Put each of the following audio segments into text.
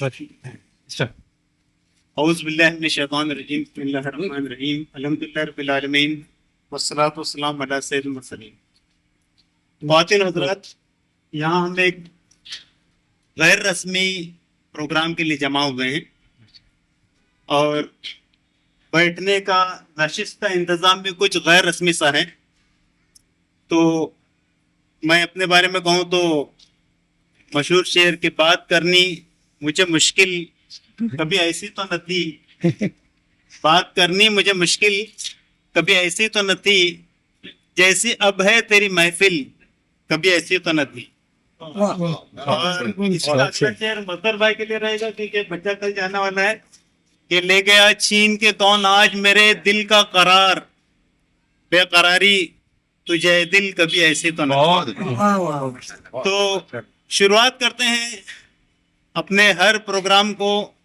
औज़ु बिल्लाहि मिनश शैतानिर रजीम बिस्मिल्लाहिर रहमानिर रहीम अल्हम्दुलिल्लाहि रब्बिल आलमीन वस्सलातु वस्सलामु अला सय्यिदिल मुरसलीन। ख्वातीन हज़रात, यहाँ हम एक गैर रस्मी प्रोग्राम के लिए जमा हुए हैं और बैठने का नशिस्त का इंतज़ाम भी कुछ गैर रस्मी सा है। तो मैं अपने बारे में कहूँ तो मशहूर शेर की बात करनी मुझे मुश्किल कभी ऐसी तो न थी, बात करनी मुझे मुश्किल कभी ऐसी तो न थी, जैसी अब है तेरी महफिल कभी ऐसी तो न थी। और इसका अगला शेर मजहर भाई के लिए रहेगा क्योंकि बच्चा कल जाने वाला है कि ले गया छीन के कौन आज मेरे दिल का करार, बेकरारी तुझे दिल कभी ऐसी तो न थी। तो शुरुआत करते हैं अपने हर प्रोग्राम को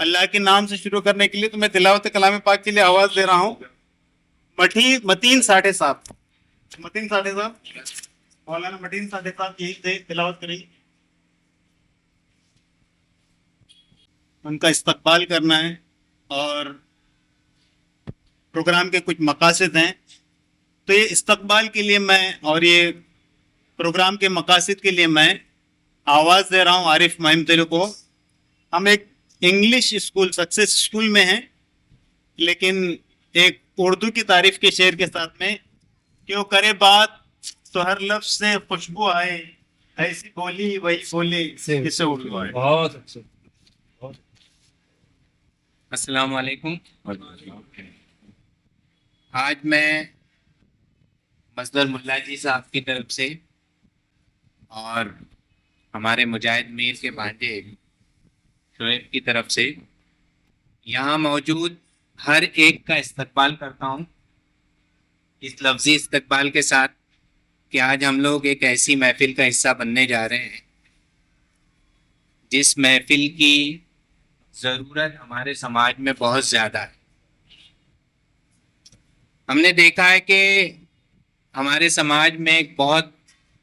अल्लाह के नाम से शुरू करने के लिए। तो मैं तिलावत कलाम पाक के लिए आवाज दे रहा हूँ। मतीन साढ़े सात मौलाना मतीन साढ़े सात यही से तिलावत करेंगे। उनका इस्तकबाल करना है और प्रोग्राम के कुछ मकासद हैं। तो ये इस्तकबाल के लिए मैं और ये प्रोग्राम के मकासद के लिए मैं आवाज़ दे रहा हूँ आरिफ महिमतलु को। हम एक इंग्लिश स्कूल सक्सेस स्कूल में हैं, लेकिन एक उर्दू की तारीफ के शेर के साथ में, क्यों करे बात तो हर लफ्ज से खुशबू आए, ऐसी बोली वही बोले जिससे उर्दू आए। बहुत अच्छा। अस्सलाम वालेकुम। आज मैं मजदर मुल्ला जी साहब की तरफ से और हमारे मुजाहिद मीर के भांजे शोएब की तरफ से यहाँ मौजूद हर एक का इस्तकबाल करता हूँ, इस लफ्जी इस्तकबाल के साथ कि आज हम लोग एक ऐसी महफिल का हिस्सा बनने जा रहे हैं जिस महफिल की ज़रूरत हमारे समाज में बहुत ज़्यादा है। हमने देखा है कि हमारे समाज में एक बहुत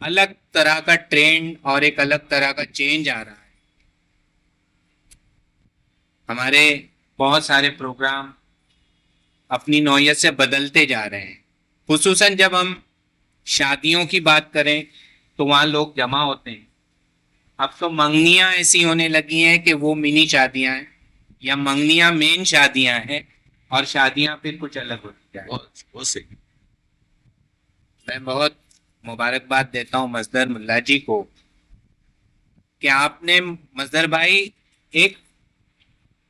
अलग तरह का ट्रेंड और एक अलग तरह का चेंज आ रहा है। हमारे बहुत सारे प्रोग्राम अपनी नौयत से बदलते जा रहे हैं। खुसूसन जब हम शादियों की बात करें तो वहाँ लोग जमा होते हैं। अब तो मंगनियाँ ऐसी होने लगी हैं कि वो मिनी शादियाँ हैं या मंगनियाँ मेन शादियाँ हैं और शादियाँ फिर कुछ अलग होती हैं। बहुत सही। मैं बहुत मुबारकबाद देता हूँ मजदर मुल्ला जी को कि आपने मजदर भाई एक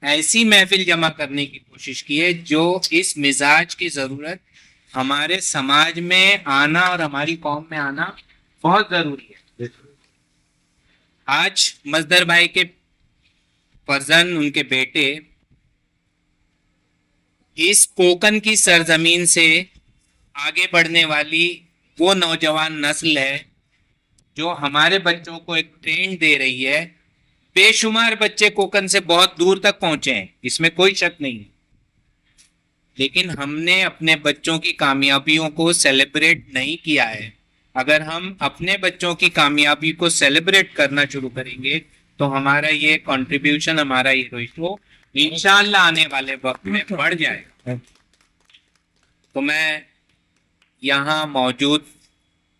ऐसी महफिल जमा करने की कोशिश की है जो इस मिजाज की ज़रूरत हमारे समाज में आना और हमारी कौम में आना बहुत ज़रूरी है। आज मजदर भाई के फर्जन, उनके बेटे इस कोकन की सरजमीन से आगे बढ़ने वाली वो नौजवान नस्ल है जो हमारे बच्चों को एक ट्रेंड दे रही है। बेशुमार बच्चे कोकन से बहुत दूर तक पहुंचे हैं, इसमें कोई शक नहीं है, लेकिन हमने अपने बच्चों की कामयाबियों को सेलिब्रेट नहीं किया है। अगर हम अपने बच्चों की कामयाबी को सेलिब्रेट करना शुरू करेंगे तो हमारा ये कंट्रीब्यूशन, हमारा ये रेशो इंशाअल्लाह आने वाले वक्त में बढ़ जाएगा। तो मैं यहाँ मौजूद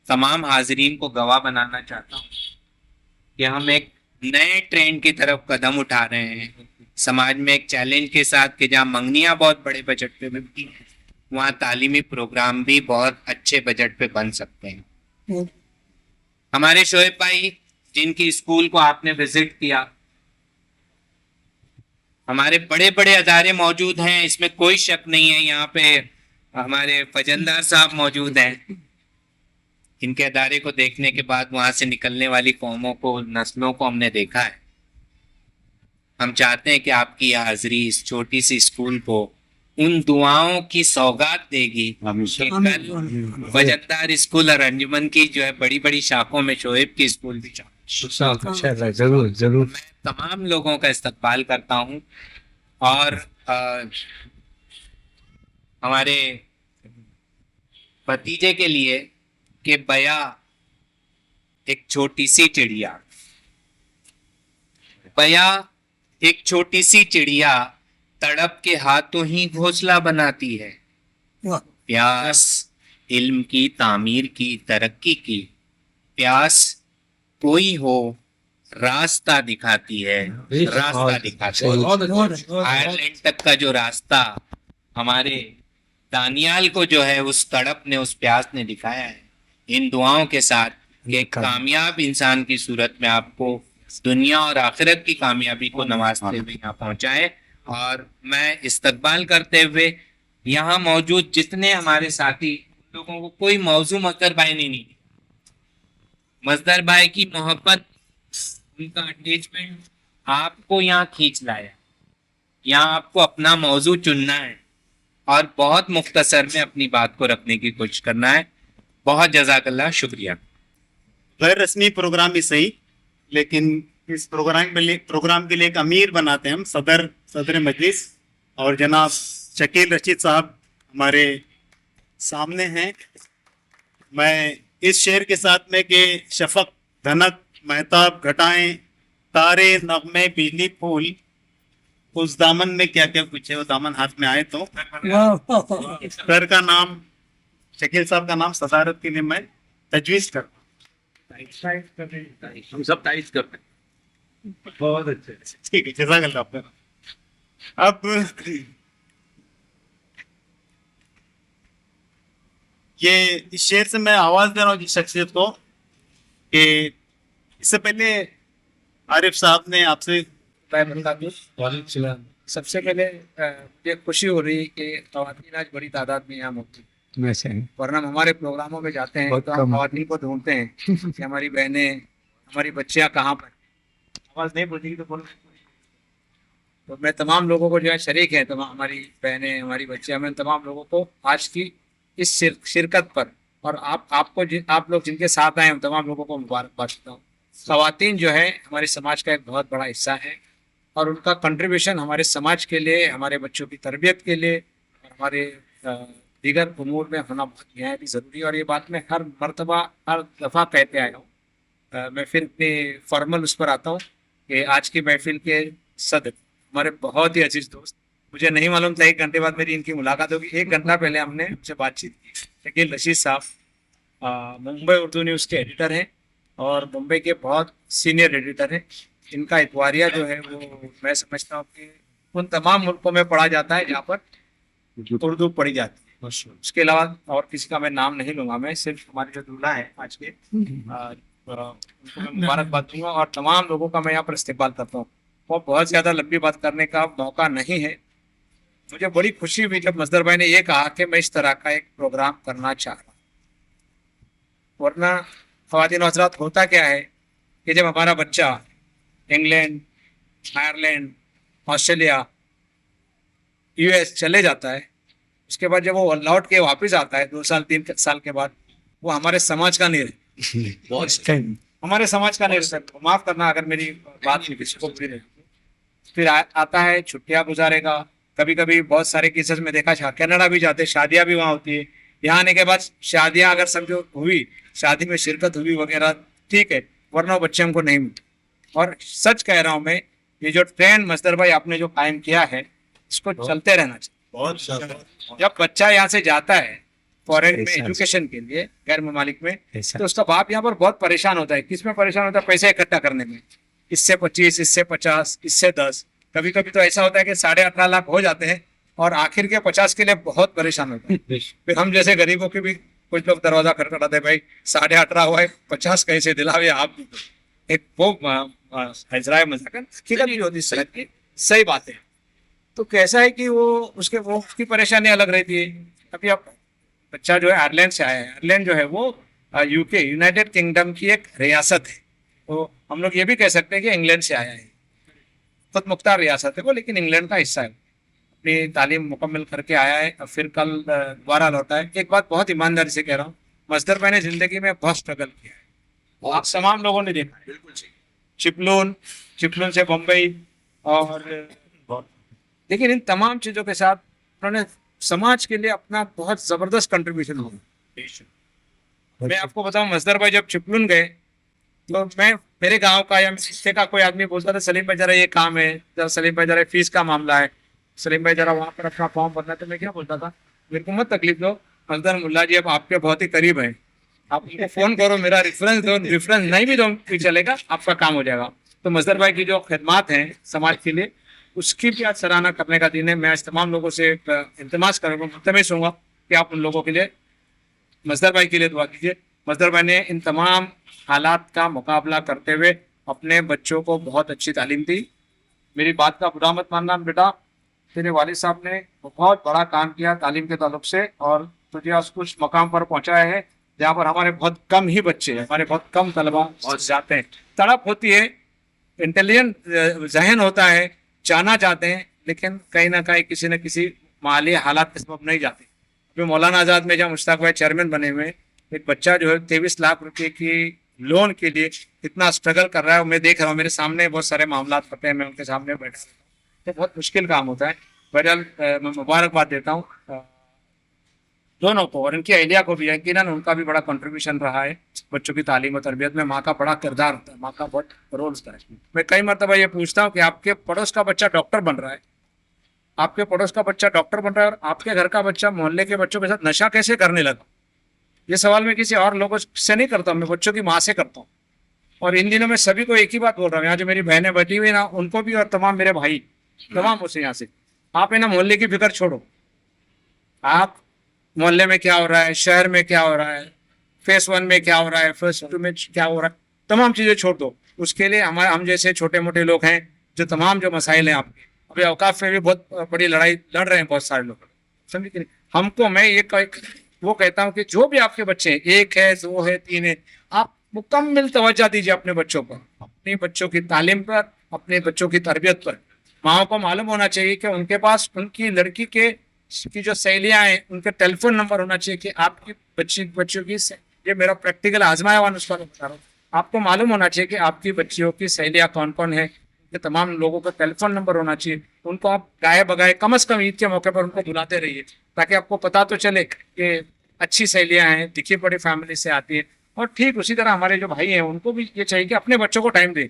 तमाम हाजरीन को गवाह बनाना चाहता हूँ कि हम एक नए ट्रेंड की तरफ कदम उठा रहे हैं समाज में, एक चैलेंज के साथ कि जहाँ मंगनियाँ बहुत बड़े बजट पे बनती हैं वहाँ तालीमी प्रोग्राम भी बहुत अच्छे बजट पे बन सकते हैं। हमारे शोएब भाई जिनकी स्कूल को आपने विजिट किया, हमारे बड़े बड़े अदारे मौजूद हैं, इसमें कोई शक नहीं है। यहाँ पे हमारे फजलदार साहब मौजूद हैं, इनके अदारे को देखने के बाद वहाँ से निकलने वाली कौमों को, नस्लों को हमने देखा है। हम चाहते हैं कि आपकी हाजिरी इस छोटी सी स्कूल को उन दुआओं की सौगात देगी कि कल वजनदार स्कूल और अंजुमन की जो है बड़ी बड़ी शाखों में शोएब की स्कूल भी जरूर जरूर। मैं तमाम लोगों का इस्तकबाल करता हूँ और हमारे भतीजे के लिए कि बया एक छोटी सी चिड़िया, बया एक छोटी सी चिड़िया तड़प के हाथों ही घोंसला बनाती है। प्यास इल्म की तामीर की तरक्की की, प्यास कोई हो रास्ता दिखाती है, रास्ता दिखाती है। आयरलैंड तक का जो रास्ता हमारे दानियाल को जो है उस तड़प ने, उस प्यास ने दिखाया है। इन दुआओं के साथ एक कामयाब इंसान की सूरत में आपको दुनिया और आखिरत की कामयाबी को नवाजते हुए यहाँ पहुंचाए। और मैं इस्तकबाल करते हुए यहाँ मौजूद जितने हमारे साथी लोगों को कोई मौजू मजदर भाई ने नहीं, मजदर भाई की मोहब्बत, उनका अटैचमेंट आपको यहाँ खींच लाया। यहाँ आपको अपना मौजू चुनना है और बहुत मुख्तसर में अपनी बात को रखने की कोशिश करना है। बहुत जज़ाकल्लाह, शुक्रिया। गैर रस्मी प्रोग्राम ही सही, लेकिन इस प्रोग्राम के लिए एक अमीर बनाते हैं हम, सदर मजलिस, और जनाब शकील रशीद साहब हमारे सामने हैं। मैं इस शेर के साथ में कि शफक धनक महताब घटाएं तारे नगमे बिजली फूल, उस दामन में क्या क्या कुछ है, वो दामन हाथ में आए तो सर का नाम, शकील साहब का नाम सदारत के लिए मैं तजवीज कर, हम सब तारीफ करते हैं। बहुत अच्छे। ठीक है, जज़ाकल्लाह आपका। अब ये इस शेर से मैं आवाज दे रहा हूँ जिस शख्सियत को कि इससे पहले आरिफ साहब ने आपसे सबसे पहले मुझे खुशी हो रही है कि ख़वातीन आज बड़ी तादाद में यहाँ मौजूद हैं। वरना हम हमारे प्रोग्रामों में जाते हैं तो हम ख़वातीन को ढूंढते हैं कि हमारी बहनें, हमारी बच्चियाँ कहाँ पर। आवाज़ नहीं पहुँचेगी तो बोलो। तो मैं तमाम लोगों को जो है शरीक है, तमाम हमारी बहनें, हमारी बच्चियाँ, मैं तमाम लोगों को आज की इस शिरकत पर और आप लोग जिनके साथ आए, हम तमाम लोगों को मुबारकबाद देता हूँ। ख़वातीन जो है हमारे समाज का एक बहुत बड़ा हिस्सा है और उनका कंट्रीब्यूशन हमारे समाज के लिए, हमारे बच्चों की तरबियत के लिए और हमारे दीगर उमूर में होना बहुत नहायत ज़रूरी है। और ये बात मैं हर मरतबा, हर दफ़ा कहते आया हूँ। मैं फिर अपने फॉर्मल उस पर आता हूँ कि आज की महफिल के सदर हमारे बहुत ही अजीज़ दोस्त, मुझे नहीं मालूम था 1 घंटे बाद मेरी इनकी मुलाकात होगी। 1 घंटा पहले हमने उनसे बातचीत की। शकील रशीद साहब मुंबई उर्दू न्यूज़ के एडिटर हैं और मुंबई के बहुत सीनियर एडिटर हैं। इनका इतवारिया जो है वो मैं समझता हूँ कि उन तमाम मुल्कों में पढ़ा जाता है जहाँ पर उर्दू पढ़ी जाती है। उसके अलावा और किसी का मैं नाम नहीं लूँगा, मैं सिर्फ हमारे जो दूल्हा है आज के उनको मैं मुबारकबाद दूंगा और तमाम लोगों का मैं यहाँ पर इस्तेमाल करता हूँ। और बहुत ज़्यादा लंबी बात करने का मौका नहीं है। मुझे बड़ी खुशी हुई जब मजदर भाई ने ये कहा कि मैं इस तरह का एक प्रोग्राम करना चाह रहा हूँ। वरना ख़वातीन हज़रात होता क्या है कि जब हमारा बच्चा इंग्लैंड, आयरलैंड, ऑस्ट्रेलिया, यूएस चले जाता है, उसके बाद जब वो लौट के वापस आता है 2 साल 3 साल के बाद, वो हमारे समाज का नहीं रहता, हमारे समाज का नहीं रहता। माफ़ करना अगर मेरी बात नहीं किसी को बुरी लगी। फिर आता है, छुट्टियाँ गुजारेगा। कभी कभी बहुत सारे केसेस में देखा, कनाडा भी जाते, शादियाँ भी वहाँ होती है। यहाँ आने के बाद शादियाँ अगर समझो हुई, शादी में शिरकत हुई वगैरह, ठीक है, वरना वो बच्चे हमको नहीं मिलते। और सच कह रहा हूँ मैं, ये जो ट्रेंड मजदर भाई आपने जो कायम किया है, इसको चलते रहना चाहिए। बहुत जब बच्चा यहाँ से जाता है फॉरेन में एजुकेशन के लिए, गैर ममालिक में, तो उसका बाप यहाँ पर बहुत परेशान होता है। किस में परेशान होता है? पैसे इकट्ठा करने में। इससे 25, इससे 50, इससे 10, कभी कभी तो ऐसा होता है कि 18.5 लाख हो जाते हैं और आखिर के 50 के लिए बहुत परेशान होता है। फिर हम जैसे गरीबों के भी कुछ लोग दरवाजा खटखटाते, भाई 18.5 हुआ है, 50 कैसे दिलावे आप? एक वो हजराए मजाकन हकीकत भी होती है, की सही बात है। तो कैसा है कि वो उसकी परेशानी अलग रहती है। अभी अब बच्चा जो है आयरलैंड से आया है, आयरलैंड जो है वो यूके, यूनाइटेड किंगडम की एक रियासत है। तो हम लोग ये भी कह सकते हैं कि इंग्लैंड से आया है, खुद मुख्तार रियासत है वो, लेकिन इंग्लैंड का हिस्सा है। अपनी तालीम मुकम्मल करके आया है, अब फिर कल दोबारा लौटा है। एक बात बहुत ईमानदारी से कह रहा हूँ, मजदर भाई ने जिंदगी में बहुत स्ट्रगल किया है, आप तमाम लोगों ने देखा है। बिल्कुल सही। चिपलून से बम्बई, और लेकिन इन तमाम चीज़ों के साथ उन्होंने समाज के लिए अपना बहुत ज़बरदस्त कंट्रीब्यूशन हुआ। मैं आपको बताऊं, मजदर भाई जब चिपलून गए तो मैं मेरे गांव का या रिश्ते का कोई आदमी बोलता था सलीम भाई जरा ये काम है, जरा सलीम भाई जरा फीस का मामला है, सलीम भाई जरा वहाँ पर अपना फॉर्म भरना है, तो मैं क्या बोलता था, मेरे को मत तकलीफ दो, मजदर मुल्ला जी अब आपके बहुत ही करीब है, आप उनको फोन करो, मेरा रेफरेंस दो, रेफरेंस नहीं भी दो भी चलेगा, आपका काम हो जाएगा। तो मजदर भाई की जो खिदमात हैं समाज के लिए, उसकी भी आज सराहना करने का दिन है। मैं आज तमाम लोगों से इल्तमास करूँगा, मुल्तमस होऊंगा कि आप उन लोगों के लिए, मजदर भाई के लिए दुआ कीजिए। मजदर भाई ने इन तमाम हालात का मुकाबला करते हुए अपने बच्चों को बहुत अच्छी तालीम दी। मेरी बात का बुरा मत मानना बेटा, तेरे वालिद साहब ने बहुत बड़ा काम किया तालीम के ताल्लुक से, और तुझे आज कुछ मकाम पर पहुंचाया है जहाँ पर हमारे बहुत कम ही बच्चे हैं, हमारे बहुत कम तलबा पहुंच जाते हैं। तड़प होती है, इंटेलिजेंट जहन होता है, जाना चाहते हैं, लेकिन कहीं ना कहीं किसी न किसी माली हालात के सबब नहीं जाते। जो मौलाना आज़ाद में जहाँ मुश्ताक भाई चेयरमैन बने हुए, एक बच्चा जो है 23 लाख रुपए की लोन के लिए इतना स्ट्रगल कर रहा है, मैं देख रहा हूँ, मेरे सामने बहुत सारे मामला पड़ते हैं, मैं उनके सामने बैठा रहता हूँ, तो बहुत मुश्किल काम होता है। बहरहाल मैं मुबारकबाद देता हूँ दोनों को, और इनकी अहलिया को भी, यकीनन उनका भी बड़ा कंट्रीब्यूशन रहा है बच्चों की तालीम और तरबियत में। माँ का बड़ा किरदार होता है, माँ का बहुत रोल होता है। मैं कई मरतबा ये पूछता हूँ कि आपके पड़ोस का बच्चा डॉक्टर बन रहा है, आपके पड़ोस का बच्चा डॉक्टर बन रहा है, और आपके घर का बच्चा मोहल्ले के बच्चों के साथ नशा कैसे करने लगा? ये सवाल मैं किसी और लोगों से नहीं करता हूँ, मैं बच्चों की माँ से करता हूँ। और इन दिनों में सभी को एक ही बात बोल रहा हूँ, यहाँ जो मेरी बहनें बैठी हुई ना, उनको भी, और तमाम मेरे भाई तमाम उसे यहाँ से, आप है ना मोहल्ले की फिक्र छोड़ो, आप मोहल्ले में क्या हो रहा है, शहर में क्या हो रहा है, फेस 1 में क्या हो रहा है, फेस 2 में क्या हो रहा है, तमाम चीज़ें छोड़ दो। उसके लिए हम जैसे छोटे मोटे लोग हैं, जो तमाम जो मसाइल हैं आपके, अभी औकाफ में भी बहुत बड़ी लड़ाई लड़ रहे हैं बहुत सारे लोग, समझे कि नहीं? हमको, मैं ये वो कहता हूँ कि जो भी आपके बच्चे हैं, 1 है, 2 है, 3 है, आप मुकम्मल तवज्जो दीजिए अपने बच्चों पर, अपने बच्चों की तालीम पर, अपने बच्चों की तरबियत पर। माओ को मालूम होना चाहिए कि उनके पास उनकी लड़की की जो सहेलियाँ हैं, उनके टेलीफोन नंबर होना चाहिए कि आपकी बच्चों की, ये मेरा प्रैक्टिकल आजमाया हुआ नुस्खा बता रहा हूँ, आपको मालूम होना चाहिए कि आपकी बच्चियों की सहेलियाँ कौन कौन है, ये तमाम लोगों का टेलीफोन नंबर होना चाहिए। उनको आप गाए बगाए कम अज़ कम ईद के मौके पर उनको बुलाते रहिए, ताकि आपको पता तो चले कि अच्छी सहेलियाँ हैं, दिखी पड़ी फैमिली से आती है। और ठीक उसी तरह हमारे जो भाई हैं, उनको भी ये चाहिए कि अपने बच्चों को टाइम दें।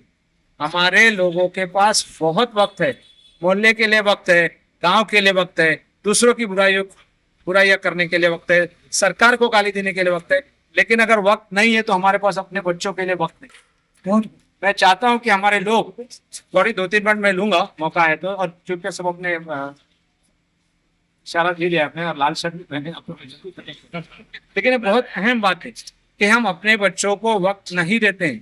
हमारे लोगों के पास बहुत वक्त है, मोहल्ले के लिए वक्त है, गाँव के लिए वक्त है, दूसरों की बुराइयाँ करने के लिए वक्त है, सरकार को गाली देने के लिए वक्त है, लेकिन अगर वक्त नहीं है तो हमारे पास अपने बच्चों के लिए वक्त नहीं। मैं चाहता हूं कि हमारे लोग, थोड़ी 2-3 मिनट मैं लूंगा, मौका है तो, और चूंकि सब अपने इशारा दे दिया आपने और लाल शर्ट भी पहने, लेकिन ये बहुत अहम बात है कि हम अपने बच्चों को वक्त नहीं देते हैं।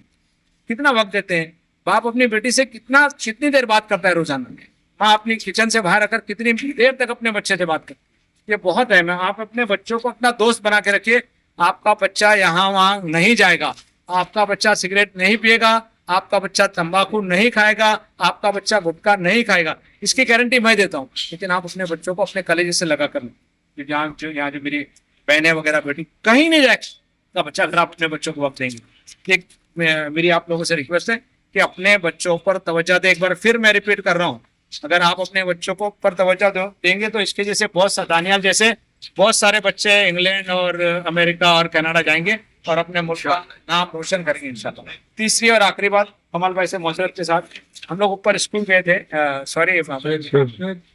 कितना वक्त देते हैं? बाप अपनी बेटी से कितनी देर बात करता है रोजाना में, माँ अपनी किचन से बाहर आकर कितनी देर तक अपने बच्चे से बात करती है। ये बहुत अहम है। आप अपने बच्चों को अपना दोस्त बना के रखिए। आपका बच्चा यहाँ वहाँ नहीं जाएगा, आपका बच्चा सिगरेट नहीं पिएगा, आपका बच्चा तंबाकू नहीं खाएगा, आपका बच्चा गुटखा नहीं खाएगा, इसकी गारंटी मैं देता हूँ। लेकिन आप अपने बच्चों को अपने कलेजे से लगा कर लो। यहाँ जो मेरी बहनें वगैरह बेटी कहीं नहीं जाएगा बच्चा, अगर आप अपने बच्चों को वक्त देंगे। एक मेरी आप लोगों से रिक्वेस्ट है कि अपने बच्चों पर तवज्जो दें। एक बार फिर मैं रिपीट कर रहा हूँ, अगर आप अपने बच्चों को पर तवज्जो देंगे तो इसके जैसे दानियाल जैसे बहुत सारे बच्चे इंग्लैंड और अमेरिका और कनाडा जाएंगे और अपने मुल्क का नाम रोशन करेंगे इंशाल्लाह। तीसरी और आखिरी बात, कमल भाई से मौसरत के साथ, हम लोग ऊपर स्कूल गए थे,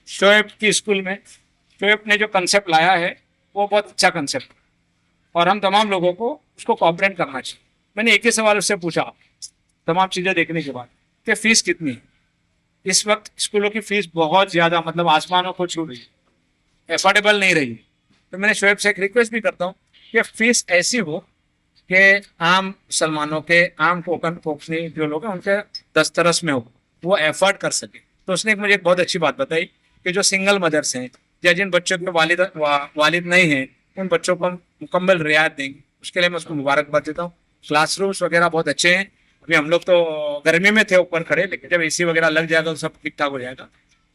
शोएब की स्कूल में। शोएब ने जो कंसेप्ट लाया है वो बहुत अच्छा कंसेप्ट, और हम तमाम लोगों को उसको कॉपरेट करना चाहिए। मैंने एक ही सवाल उससे पूछा तमाम चीज़ें देखने के बाद कि फ़ीस कितनी है। इस वक्त स्कूलों की फ़ीस बहुत ज़्यादा, मतलब आसमानों को छू रही है, एफोर्डेबल नहीं रही। तो मैंने शोएब से एक रिक्वेस्ट भी करता हूँ कि फ़ीस ऐसी हो कि आम मुसलमानों के, आम कोकनी जो लोग हैं उनके दस्तरस में हो, वो एफर्ट कर सके। तो उसने मुझे एक बहुत अच्छी बात बताई कि जो सिंगल मदर्स हैं या जिन बच्चों के वालिद नहीं हैं, उन बच्चों को हम मुकम्मल रियायत देंगे। उसके लिए मैं उसको मुबारकबाद देता हूँ। क्लासरूम्स वगैरह बहुत अच्छे हैं। अभी हम लोग तो गर्मी में थे ऊपर खड़े, लेकिन जब एसी वगैरह लग जाएगा तो सब ठीक ठाक हो जाएगा।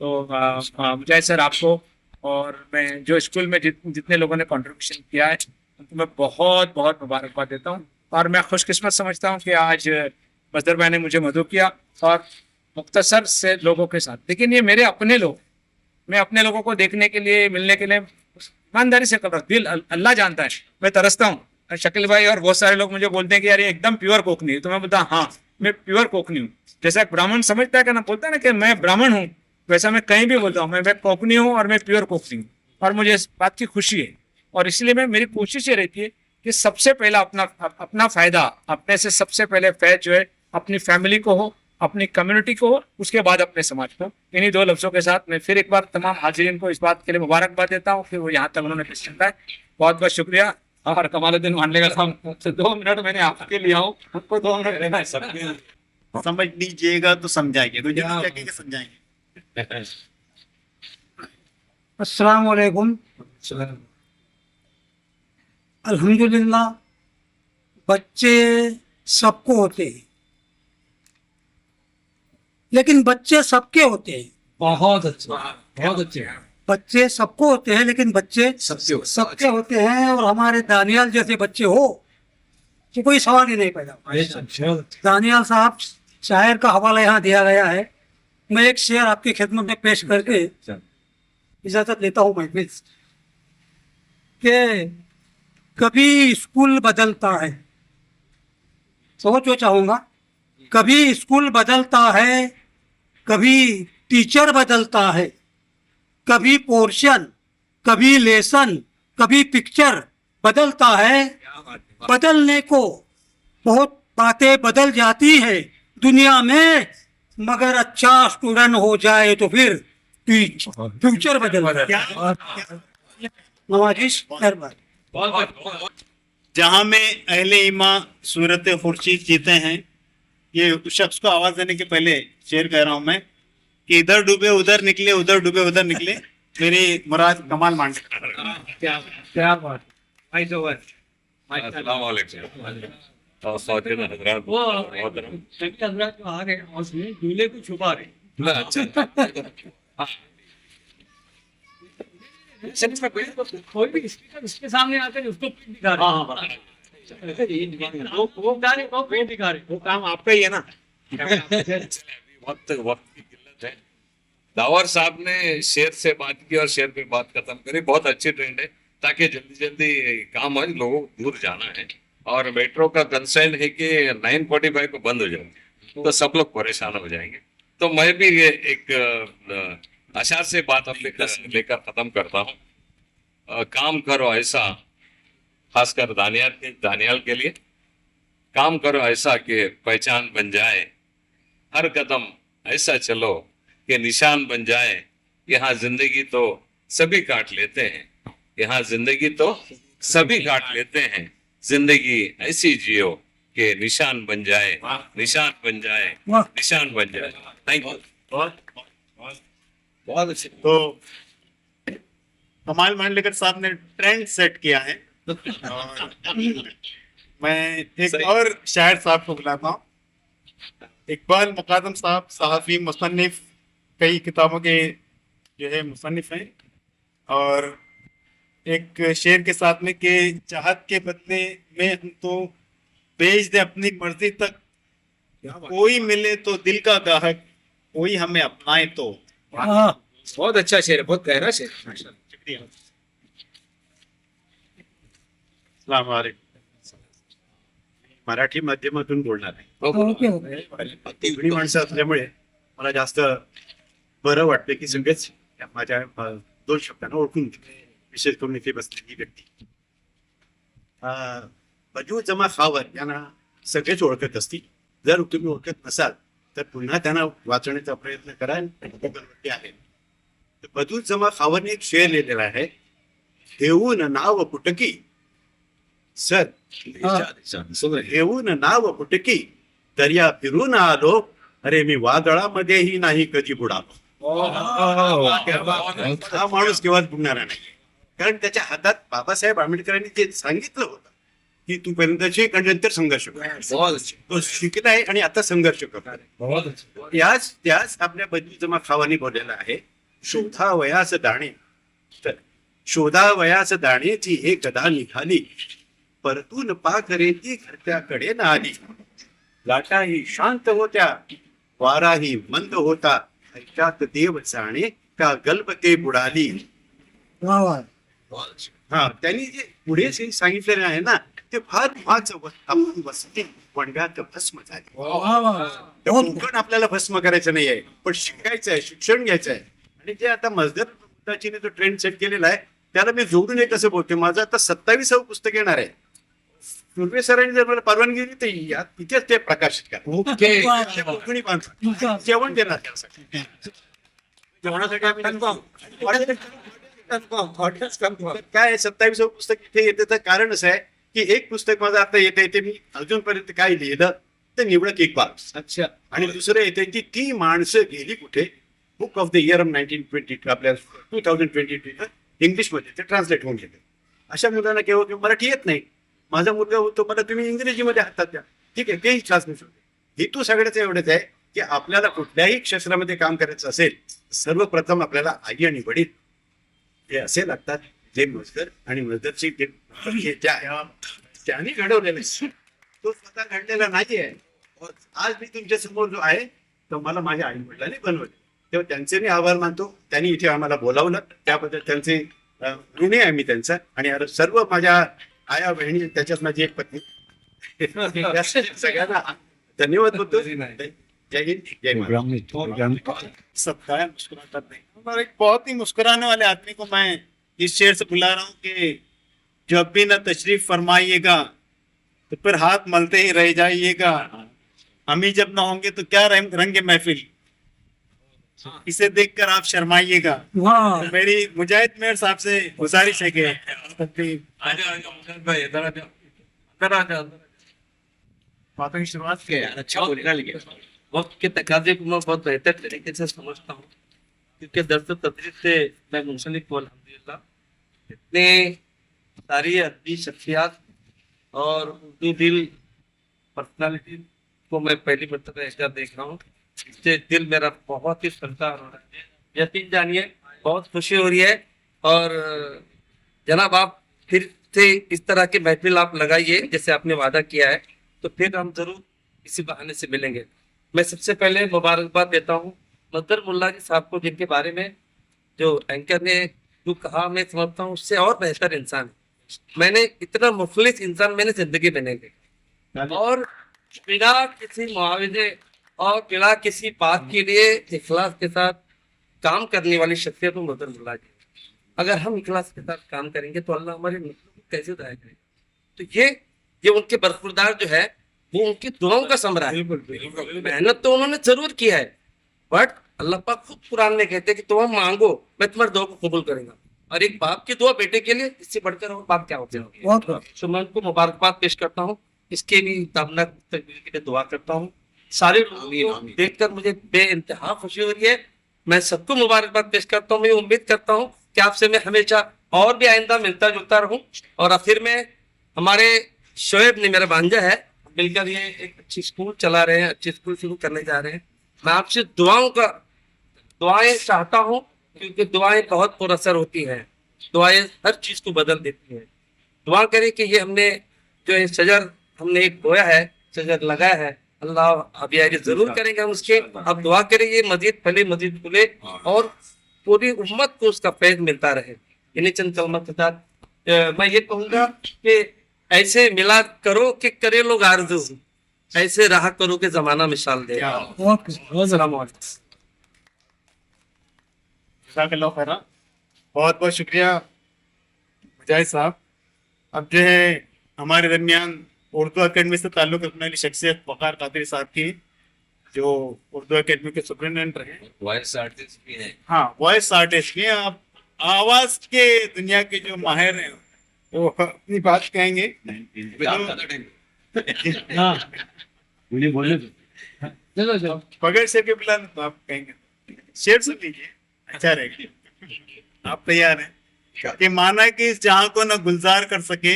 तो मुझे सर आपको, और मैं जो स्कूल में जितने लोगों ने कंट्रीब्यूशन किया है उनको मैं बहुत बहुत मुबारकबाद देता हूँ। और मैं खुशकिस्मत समझता हूँ कि आज मजदर भाई ने मुझे मदद किया, और मुख्तसर से लोगों के साथ। लेकिन ये मेरे अपने लोग, मैं अपने लोगों को देखने के लिए, मिलने के लिए ईमानदारी से कर रहा हूँ। दिल अल्लाह जानता है, मैं तरसता हूँ। शकील भाई और बहुत सारे लोग मुझे बोलते हैं कि यार ये एकदम प्योर कोकनी है, तो मैं बोलता हाँ, मैं प्योर कोकनी हूँ। जैसा एक ब्राह्मण समझता है कि ना, बोलता है ना कि मैं ब्राह्मण हूँ, वैसा मैं कहीं भी बोलता हूँ मैं कोकनी हूँ और मैं प्योर कोकनी हूँ, और मुझे इस बात की खुशी है। और इसलिए मेरी कोशिश ये रहती है कि सबसे पहला अपना फायदा, अपने से सबसे पहले फैज जो है अपनी फैमिली को हो, अपनी कम्युनिटी को हो, उसके बाद अपने समाज को। इन्हीं 2 लफ्जों के साथ मैं फिर एक बार तमाम हाजिरीन को इस बात के लिए मुबारकबाद देता हूँ, फिर वो यहाँ तक उन्होंने पेश किया है। बहुत बहुत शुक्रिया। और कमालुद्दीन मांडलेकर साहब से 2 मिनट मैंने आपके लिए हूँ, हमको 2 मिनट लेना है सबके। समझ लीजिएगा तो समझाएंगे, तो जरूर क्या के समझाएंगे। अस्सलाम वालेकुम। अल्हम्दुलिल्लाह, बच्चे सबको होते हैं, लेकिन बच्चे सबके होते हैं। बहुत अच्छा, बहुत अच्छे। बच्चे सबको होते हैं, लेकिन बच्चे सबके होते हैं। और हमारे दानियाल जैसे बच्चे हो तो कोई सवाल ही नहीं पैदा होगा। दानियाल साहब शायर का हवाला यहाँ दिया गया है, मैं एक शेर आपकी खिदमत में पेश करके इजाजत लेता हूँ महफिल से। कि कभी स्कूल बदलता है, सोचो चाहूंगा, कभी स्कूल बदलता है, कभी टीचर बदलता है, कभी पोर्शन, कभी लेसन, कभी पिक्चर बदलता है। बदलने को बहुत बातें बदल जाती है दुनिया में, मगर अच्छा स्टूडेंट हो जाए तो फिर फ्यूचर बदल नवाजिश मेहरबानी। जहां में अहले ईमा सूरत खुर्शीद जीते हैं, ये उस शख्स को आवाज देने के पहले शेर कह रहा हूं मैं कि इधर डूबे उधर निकले, उधर डूबे उधर निकले, मेरी मुराद कमाल मांडलेकर। क्या बात। अस्सलाम वालेकुम और ख़वातीन हज़रात मोहतरम। हजरत जो आ गए उसमें दूल्हे को छुपा रहे। अच्छा, कोई भी स्पीकर उसके सामने आकर उसको पीठ दिखा रहे। वो पीठ दिखा रहे, वो काम आपका ही है ना। वक्त की किल्लत है। दावर साहब ने शेर से बात की और शेर पे बात खत्म करी, बहुत अच्छी ट्रेंड है, ताकि जल्दी जल्दी काम हो, लोगों को दूर जाना है। और मेट्रो का कंसर्न है कि 9:45 को बंद हो जाएंगे तो सब लोग परेशान हो जाएंगे। तो मैं भी ये एक आशा से बात अपने लेकर खत्म करता हूँ। काम करो ऐसा, खासकर दानियाल के लिए, काम करो ऐसा कि पहचान बन जाए, हर कदम ऐसा चलो कि निशान बन जाए। यहाँ जिंदगी तो सभी काट लेते हैं, यहाँ जिंदगी तो सभी काट लेते हैं, जिंदगी ऐसी जियो कि निशान बन जाए, निशान बन जाए, निशान बन जाए। Thank you. बहुत अच्छे। तो कमाल मांडलेकर साहब ने ट्रेंड सेट किया है। और मैं एक और शायर साहब को बुलाता हूँ। इकबाल मुकादम साहब सहाफ़ी, मुसन्निफ, कई किताबों के जो है मुसन्निफ हैं। और एक शेर के साथ में कि चाहत के बदले में हम तो बेच दे अपनी मर्जी तक, कोई मिले तो दिल का गाहक, कोई हमें अपनाए तो। बहुत अच्छा शेर है, बहुत गहरा शेर। शुक्रिया। अस्सलाम वालेकुम। मराठी माध्यमातून बोलणार आहे। तिघडी माणसं असल्यामुळे मला जास्त बरं वाटतं की सगळेच माझ्या 2 शब्दांना ओळखून घेतले, विशेष करून इथे बसलेली व्यक्ती। बजू जमा खावर यांना सगळेच ओळखत असतील, जर तुम्ही ओळखत नसाल तर पुन्हा त्यांना वाचण्याचा प्रयत्न करा, गुगलवरती आहे। तर बजू जमा खावरने एक शेर लिहिलेला आहे, ठेवून नाव पुटकी सर, ठेवून नाव पुटकी दर्या फिरून आलो, अरे मी वादळामध्येही नाही कधी बुडालो। हा माणूस केव्हाच बुडणारा नाही, कारण त्याच्या हातात बाबासाहेब आंबेडकरांनी जे सांगितलं होतं की तू पर्यंत शिक आणि नंतर संघर्ष कर, तो शिकलाय आणि आता संघर्ष करतो। त्याच आपल्या बदली जमा खावानी बोललेला आहे, शोधा वयास दाणे, तर शोधा वयास दाणेची एक गदा निघाली, परतून पाखरे ती घरट्याकडे न आली। लाटाही शांत होत्या, वाराही मंद होता, ऐकात देव जाणे का गलबते बुडाली। हा त्यांनी जे पुढे जे सांगितलेलं आहे ना ते फार महत्वाचं. आपण वसती वणव्यात भस्म झाली. कोकण आपल्याला भस्म करायचं नाही आहे, पण शिकायचं आहे, शिक्षण घ्यायचं आहे. आणि जे आता मजदरची जो ट्रेंड सेट केलेला आहे त्याला मी जोडून एक असं बोलतो. माझं आता 27वं पुस्तक येणार आहे. सुर्वे सरांनी जर मला परवानगी दिली तर या तिथेच ते प्रकाशित करा. ओके. कोकणी बांधतात जेवण देणार त्यासाठी. जेवणासाठी आम्ही काय 27वं पुस्तक इथे येते तर कारण असं आहे की एक पुस्तक माझं आता येते मी अजूनपर्यंत काय लिहिलं तर निवडक एक बाब. अच्छा. आणि दुसरं येते की ती माणसं गेली कुठे. Book of the year of 1922 आपल्या 2022 इंग्लिशमध्ये ते ट्रान्सलेट होऊन गेले. अशा मुलांना केव्हा मराठी येत नाही. माझा मुलगा होतो मला तुम्ही इंग्रजीमध्ये हातात द्या, ठीक आहे, तेही ट्रान्सलेट होते. हेतू सगळ्याच एवढंच आहे की आपल्याला कुठल्याही क्षेत्रामध्ये काम करायचं असेल सर्वप्रथम आपल्याला आई आणि वडील हे असे लागतात जे मजदर आणि मजदरची त्यांनी घडवलेलं आहे. तो स्वतः घडलेला नाही आहे. आज मी तुमच्या समोर जो आहे तो मला माझ्या आई वडिलांनी बनवले, तेव्हा त्यांचे मी आभार मानतो. त्यांनी इथे आम्हाला बोलावलं त्याबद्दल त्यांचे ऋणी आहे मी त्यांचा. आणि सर्व माझ्या आया बहिणी त्याच्यात माझी एक पत्नी सगळ्यांना धन्यवाद बोलतो. जय हिंद जय महाराष्ट्र. सबका मुस्कुराता नहीं. और एक बहुत ही मुस्कुराने वाले आदमी को मैं इस शेर से बुला रहा हूँ कि जब भी न तशरीफ फरमाइएगा तो फिर हाथ मलते ही रह जाइएगा. हम ही जब ना होंगे तो क्या रंगे महफिल. इसे देखकर आप शर्माइएगा. वाह. तो मेरी मुजाहिद मेयर साहब से गुजारिश है कि बातों की शुरुआत की. अच्छा बोलेगा लेकिन वक्त के तकाजे को मैं बहुत बेहतर तरीके से समझता हूँ, क्योंकि दरअसल तदरीस से मैं मुंसलिक हूँ अल्हम्दुलिल्लाह. इतने सारी अदबी शख्सियात और उर्दू दिल पर्सनालिटी को मैं पहली मरतबा ऐसा देख रहा हूँ. इससे दिल मेरा बहुत ही सरकार हो रहा है. यकीन जानिए बहुत खुशी हो रही है. और जनाब आप फिर से इस तरह की महफिल आप लगाइए जैसे आपने वादा किया है, तो फिर हम जरूर इसी बहाने से मिलेंगे. मैं सबसे पहले मुबारकबाद देता हूँ मजदर मुल्ला जी साहब को, जिनके बारे में जो एंकर ने जो कहा मैं समझता हूँ उससे और बेहतर इंसान है. मैंने इतना मुखलिस इंसान मैंने जिंदगी में नहीं देखा. और बिना किसी मुआवजे और बिना किसी बात के लिए इखलास के साथ काम करने वाली शख्सियत तो मजदर मुल्ला जी. अगर हम इखलास के साथ काम करेंगे तो अल्लाह हमारे मुल्क को कैसे दाया करेगा. तो ये उनके बरखुरदार जो है वो उनकी दुआओं का समरा है. मेहनत तो उन्होंने जरूर किया है, बट अल्लाह पाक खुद कुरान में कहते हैं कि तुम मांगो मैं तुम्हारी दुआ को कबूल करूंगा. और एक बाप की दुआ बेटे के लिए इससे बढ़कर और बात क्या होती है. तो मैं उनको मुबारकबाद पेश करता हूँ. इसके भी तामना तकदीर के लिए दुआ करता हूँ. सारे लोगों को देखकर मुझे बेइंतहा खुशी हो रही है. मैं सबको मुबारकबाद पेश करता हूँ. मैं उम्मीद करता हूँ कि आपसे मैं हमेशा और भी आइंदा मिलता जुलता रहूं. और आखिर में हमारे शोएब ने मेरा भांजा है, मिलकर ये एक अच्छी स्कूल चला रहे हैं, अच्छी स्कूल शुरू करने जा रहे हैं. मैं आपसे दुआएं चाहता हूँ, क्योंकि दुआएं बहुत पुरअसर होती हैं. दुआएं हर चीज को बदल देती हैं. दुआ करें कि ये हमने जो ये शजर हमने एक बोया है, शजर लगाया है, अल्लाह अबियारी जरूर करेंगे हम उसके. अब दुआ करें ये मजीद फले मजीद फूले और पूरी उम्मत को उसका फैज मिलता रहे. इन्हीं चंद कलमत के साथ मैं ये कहूँगा कि ऐसे मिला करो कि करे लोग आरज़ू, ऐसे रहा करो कि जमाना मिसाल दे. अस्सलाम वालेकुम. जज़ाकल्लाह खैरा. बहुत बहुत शुक्रिया मुजाहिद साहब. अब जो है हमारे दरमियान उर्दू अकेडमी से ताल्लुक़ रखने वाली शख्सियत वक़ार कादरी साहब की, जो उर्दू अकेडमी के सुपरिटेंडेंट रहे. वॉइस आर्टिस्ट भी है. हाँ, वॉइस आर्टिस्ट भी हैं. आप आवाज के दुनिया के जो माहिर हैं वो अपनी बात कहेंगे. बगैर शेर के पिला तो आप कहेंगे. शेर सुन लीजिए, अच्छा रहेगा. आप तैयार हैं कि माना कि इस जहां को न गुलजार कर सके,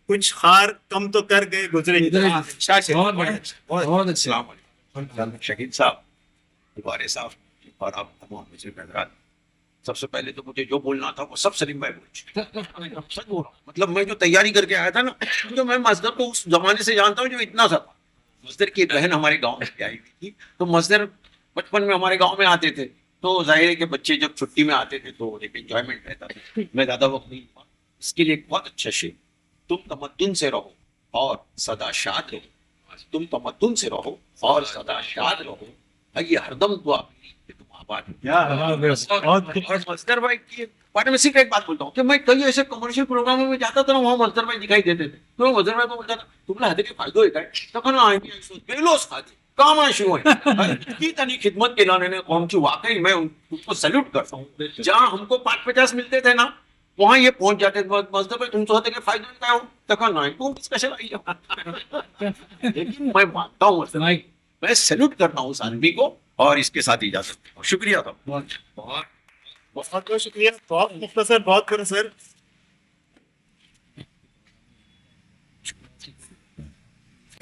कुछ खार कम तो कर गए गुजरे. बहुत अच्छा. शकील साहब, दुबारे साहब और आप तमाम मुझे हजरात, सबसे पहले तो मुझे जो बोलना था वो सब सलीम भाई बोल. सच बोल रहा हूँ. मतलब मैं जो तैयारी करके आया था ना, तो मैं मजदर को उस जमाने से जानता हूँ जो इतना सा था. मजदर की एक बहन हमारे गांव में आई हुई थी, तो मजदर बचपन में हमारे गांव में आते थे. तो जाहिर है कि बच्चे जब छुट्टी में आते थे तो एक एंजॉयमेंट रहता था. मैं ज़्यादा वक्त नहीं हुआ, इसके लिए एक बहुत अच्छा शेर, तुम तमद्दुन से रहो और सदा शाद रहो, तुम तमद्दुन से रहो और सदा शाद रहो, ये हरदम दुआ कि तुम आबाद हो। और मजदर भाई की बारे में सिर्फ एक बात बोलता हूँ कि मैं कई ऐसे कमर्शियल प्रोग्रामों में जाता था ना, वहाँ मजदर भाई दिखाई देते थे, तो मैं मजदर भाई को बोलता था तुमने हदे फायदो है तखन बेलोस खाते काम शुरू है की तनी खिदमत के लाने कौम की, वाकई मैं उनको सैल्यूट करता हूँ। जहाँ हमको 5-50 मिलते थे ना, वहाँ ये पहुंच जाते थे मजदर भाई तुम तो हदे फायदो क्या हो तखन ना तुम डिस्कशन आई जाओ। लेकिन मैं मानता हूँ, मैं सैल्यूट करता हूँ सानवी को, और इसके साथ इजाजत हूँ। शुक्रिया था बहुत बहुत बहुत शुक्रिया, बहुत मुख्तसर, बहुत पूरा सर।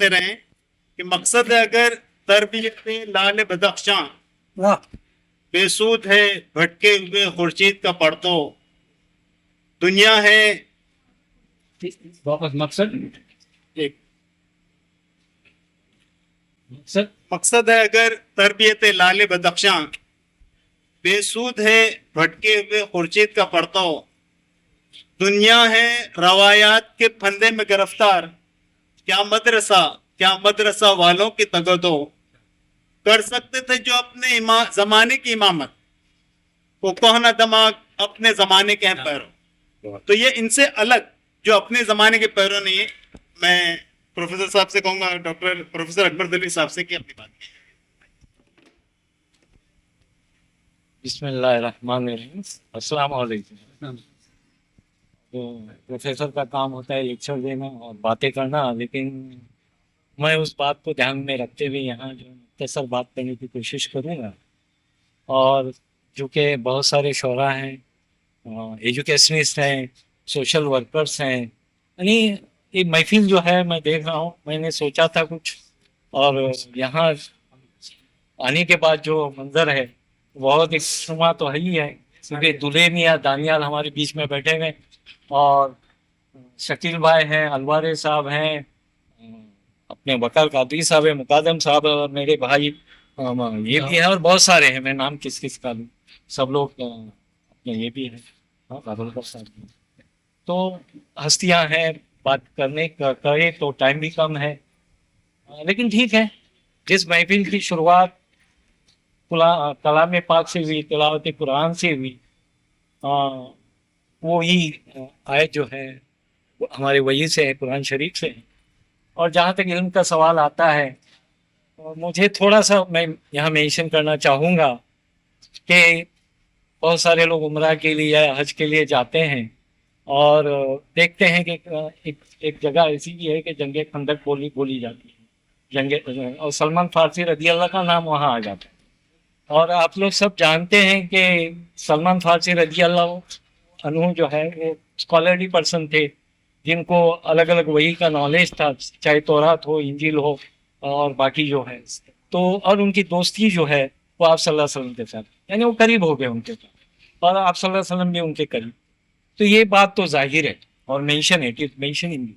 रहे कि मकसद है अगर तरबियत लाल बदख्शां, वाह, बेसूद है भटके हुए खुर्शीद का पड़तो, दुनिया है वापस मकसद एक मकसद मकसद है अगर तरबियत लाल बदख्शां, बेसूद है भटके हुए खुर्शीद का पड़तो, दुनिया है रवायात के फंदे में गिरफ्तार, क्या मदरसा वालों की तगदो, कर सकते थे जो अपने जमाने की इमामत, वो कोहना दिमाग अपने जमाने के हैं पैरों। तो ये इनसे अलग जो अपने जमाने के पैरों नहीं है। मैं प्रोफेसर साहब से कहूंगा, डॉक्टर प्रोफेसर अकबर दली साहब से, कि अपनी बात बिस्मिल्लाहिर्रहमानिर्रहीम, अस्सलाम वालेकुम। तो प्रोफेसर का काम होता है लेक्चर देना और बातें करना, लेकिन मैं उस बात को ध्यान में रखते हुए यहाँ जो मुख्तसर बात करने की कोशिश करूँगा। और चूँकि बहुत सारे शोरा हैं, एजुकेशनिस्ट हैं, सोशल वर्कर्स हैं, यानी ये महफिल जो है मैं देख रहा हूँ, मैंने सोचा था कुछ, और यहाँ आने के बाद जो मंजर है बहुत एक शुमा तो है ही है, क्योंकि दूल्हे मियाँ दानियाल हमारे बीच में बैठे हुए, और शकील भाई हैं, अलवारे साहब हैं, अपने बकर कादरी साहब है, मुकादम साहब है, और मेरे भाई ये भी है, और बहुत सारे हैं, मैं नाम किस किस का लूँ, सब लोग अपने ये भी हैं, काबुलकर साहब भी। तो हस्तियाँ हैं, बात करने करे तो टाइम भी कम है, लेकिन ठीक है, जिस महफिल की शुरुआत कलाम पाक से हुई, तिलावत कुरान से हुई, वो ही आयत जो है वो हमारे वही से है, कुरान शरीफ से है। और जहाँ तक इल्म का सवाल आता है, मुझे थोड़ा सा मैं यहाँ मेंशन करना चाहूँगा कि बहुत सारे लोग उम्रा के लिए या हज के लिए जाते हैं और देखते हैं कि एक जगह ऐसी भी है कि जंगे खंदक बोली जाती है, जंगे, और सलमान फारसी रदी अल्लाह का नाम वहाँ आ जाता है। और आप लोग सब जानते हैं कि सलमान फारसी रदी अल्लाह अन्हु जो है वो स्कॉलरली पर्सन थे, जिनको अलग अलग वही का नॉलेज था, चाहे तौरात हो, इंजील हो और बाकी जो है, तो और उनकी दोस्ती जो है वो आप सल्लल्लाहु अलैहि वसल्लम के साथ, यानी वो करीब हो गए उनके साथ, और आप सल्लल्लाहु अलैहि वसल्लम भी उनके करीब। तो ये बात तो जाहिर है, और mention it is mention in.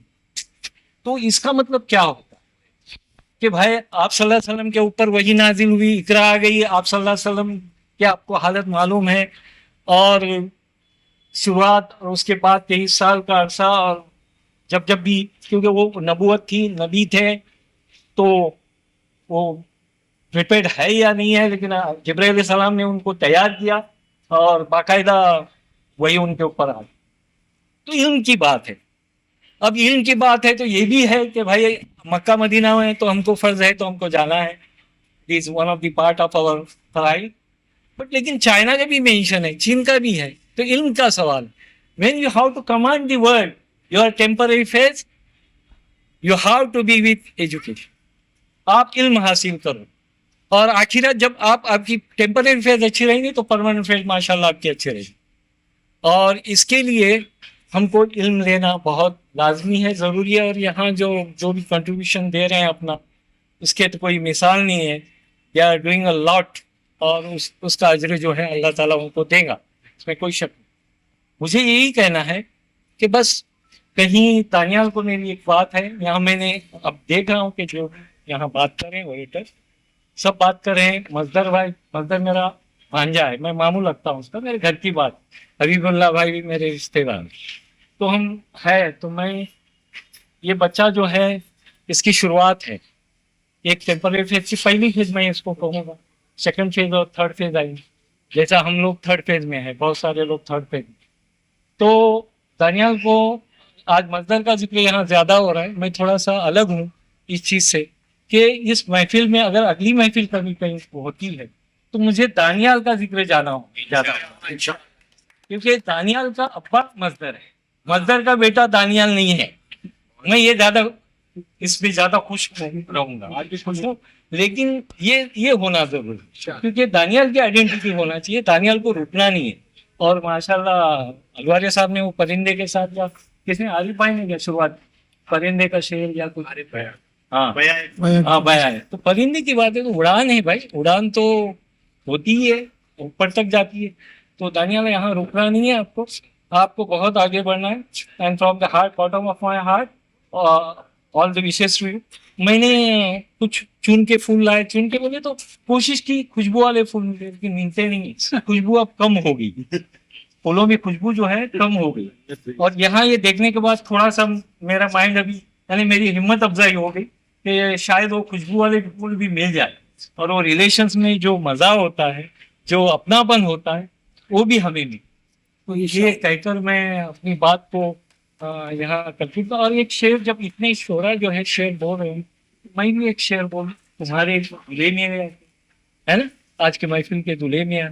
तो इसका मतलब क्या होता है कि भाई आप सल्लल्लाहु अलैहि वसल्लम के ऊपर वही नाजिल हुई, इकरा आ गई, आप सल्लल्लाहु अलैहि वसल्लम की आपको हालत मालूम है, और शुरुआत और उसके बाद 23 साल का अरसा, और जब भी, क्योंकि वो नबूवत थी, नबी थे, तो वो प्रिपेयर्ड है या नहीं है, लेकिन जिब्राइल अलैहिस्सलाम ने उनको तैयार किया और बाकायदा वही उनके ऊपर आ गया। तो इल्म की बात है। अब इल्म की बात है तो ये भी है कि भाई मक्का मदीना में तो हमको फर्ज है, तो हमको जाना है, this one of the part of our फराइज। बट लेकिन चाइना का भी मेंशन है, चीन का भी है, तो इल्म का सवाल, when you have to command the world your temporary phase, you have to be with education. आप इल्म हासिल करो, और आखिरत जब आपकी टेम्पररी फेज अच्छी रहेंगी तो परमानेंट फेज माशाल्लाह आपकी अच्छी रहेगी। और इसके लिए हमको इल्म लेना बहुत लाजमी है, ज़रूरी है। और यहाँ जो भी कंट्रीब्यूशन दे रहे हैं अपना, उसके तो कोई मिसाल नहीं है, they are doing a lot, और उसका अजर जो है अल्लाह ताला उनको देगा, इसमें कोई शक नहीं। मुझे यही कहना है कि बस कहीं तानियाल को मेरी एक बात है, यहाँ मैंने अब देख रहा हूँ कि जो यहाँ बात कर रहे हैं वेटर सब बात कर रहे हैं, मजदर मेरा भांजा है, मैं मामू लगता हूँ उसका, मेरे घर की बात, हबीबुल्लाह भाई भी मेरे रिश्तेदार। तो हम है तो मैं ये बच्चा जो है इसकी शुरुआत है एक टेम्पररी फेज की पहली फेज में इसको कहूँगा, सेकंड फेज और थर्ड फेज आएंगे। जैसा हम लोग थर्ड फेज में है, बहुत सारे लोग थर्ड फेज में। तो दानियाल को आज मजदर का जिक्र यहाँ ज्यादा हो रहा है, मैं थोड़ा सा अलग हूँ इस चीज से कि इस महफिल में अगर अगली महफिल कभी कहीं होती है तो मुझे दानियाल का जिक्र जाना हो ज्यादा, क्योंकि दानियाल का अब्बा मजदर है, मजदर का बेटा दानियाल नहीं है। मैं ये ज्यादा इसमें ज्यादा खुश रहूंगा, आज भी खुश हूँ, लेकिन ये होना जरूरी है क्योंकि दानियाल की आइडेंटिटी होना चाहिए, दानियाल को रुकना नहीं है। और माशाल्लाह अलवारिया साहब ने वो परिंदे के साथ या किसने आरिफ भाई ने क्या शुरुआत परिंदे का शेर या कुछ हाँ बया है। तो परिंदे की बात है तो उड़ान है भाई, उड़ान तो होती ही है, ऊपर तक जाती है। तो दानियाल यहाँ रुकना नहीं है, आपको बहुत आगे बढ़ना है। And from the heart bottom of my heart all the wishes to you. मैंने कुछ चुन के फूल लाए, चुन के बोले तो कोशिश की खुशबू वाले फूल मिले लेकिन मिलते नहीं, खुशबू अब कम हो गई, फूलों में खुशबू जो है कम हो गई। और यहाँ ये देखने के बाद थोड़ा सा मेरा माइंड अभी यानी मेरी हिम्मत अफजाई हो गई कि शायद वो खुशबू वाले फूल भी मिल जाए और वो रिलेशंस में जो मजा होता है, जो अपनापन होता है, वो भी हमें मिले। तो ये कहकर मैं अपनी बात को यहाँ कंक्लूड। और एक शेर, जब इतने शोरा जो है शेर बोल रहे हैं, मैं भी एक शेर बोल तुम्हारे दूल्हे में है ना, आज के महफिल के दूल्हे में है।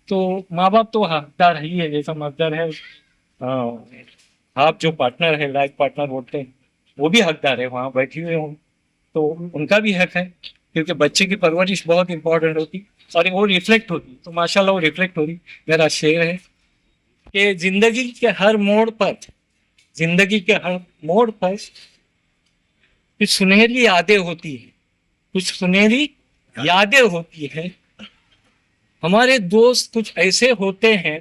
तो माँ बाप तो हकदार ही है, जैसा मकदर है आप जो पार्टनर है, लाइफ पार्टनर बोलते हैं, वो भी हकदार है, वहाँ बैठे हुए हों तो उनका भी हक है, क्योंकि बच्चे की परवरिश बहुत इंपॉर्टेंट होती और वो रिफ्लेक्ट होती। तो माशाल्लाह वो रिफ्लेक्ट हो रही। मेरा शेर है कि जिंदगी के हर मोड़ पर कुछ सुनहरी यादें होती है, कुछ सुनहरी यादें होती है। हमारे दोस्त कुछ ऐसे होते हैं,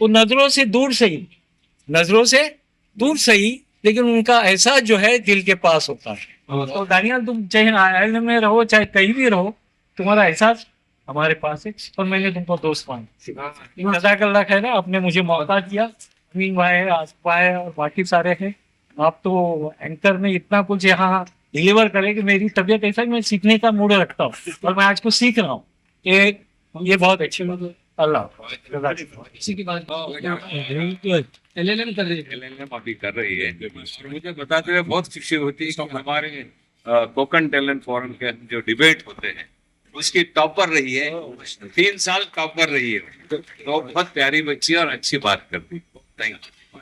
वो नजरों से दूर सही, लेकिन उनका एहसास जो है दिल के पास होता है। तो दानियाल, तुम चाहे आयल में रहो चाहे कहीं भी रहो, तुम्हारा एहसास हमारे पास है और मैंने तुमको दोस्त माना। जज़ाकल्लाह खैर, आपने मुझे मौका दिया। अमीन भाई है, आसिफ भाई है और बाकी सारे हैं। आप तो एंकर में इतना कुछ यहाँ डिलीवर करें कि मेरी तबीयत ऐसा है, मैं सीखने का मूड रखता हूँ और मैं आज को सीख रहा हूँ। ये बहुत अच्छी बात है। अल्लाह इसी की बात LLM अभी कर रही है। और मुझे बताते हुए बहुत खुशी होती है कि हमारे कोकन टैलेंट फोरम के जो डिबेट होते हैं उसकी टॉपर रही है, 3 साल टॉपर रही है। तो बहुत प्यारी बच्ची और अच्छी बात करती। Thank you.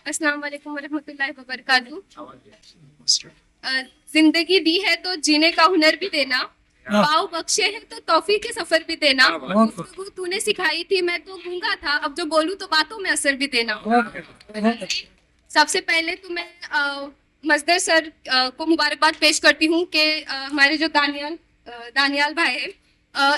अस्सलाम वालेकुम वरहमतुल्लाहि वबरकातुहू। जिंदगी दी है तो जीने का हुनर भी देना, पाव बख्शे है तो तौफीक के सफर भी देना। गुफ्तगू तूने सिखाई थी, मैं तो गूंगा था, अब जो बोलूं तो बातों में असर भी देना। सबसे पहले तो मैं मजदर सर को मुबारकबाद पेश करती हूँ कि हमारे जो दानियाल भाई है,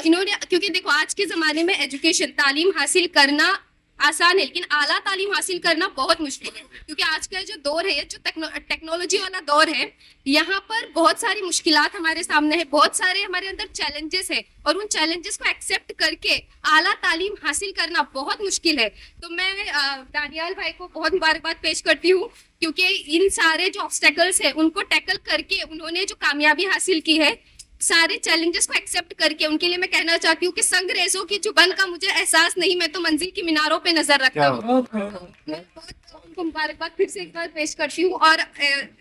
इन्होंने, क्योंकि देखो आज के ज़माने में एजुकेशन तालीम हासिल करना आसान है, लेकिन आला तालीम हासिल करना बहुत मुश्किल है, क्योंकि आज का जो दौर है, जो टेक्नोलॉजी वाला दौर है, यहाँ पर बहुत सारी मुश्किलात हमारे सामने है, बहुत सारे हमारे अंदर चैलेंजेस है और उन चैलेंजेस को एक्सेप्ट करके आला तालीम हासिल करना बहुत मुश्किल है। तो मैं दानियाल भाई को बहुत मुबारकबाद पेश करती हूँ, क्योंकि इन सारे जो ऑब्स्टेकल्स है उनको टैकल करके उन्होंने जो कामयाबी हासिल की है, सारे चैलेंजेस को एक्सेप्ट करके, उनके लिए मैं कहना चाहती हूँ कि संगरेजों की जुबान का मुझे एहसास नहीं, मैं तो मंजिल की मीनारों पे नजर रखता हूँ। मैं बहुत उनको मुबारकबाद फिर से एक बार पेश करती हूँ। और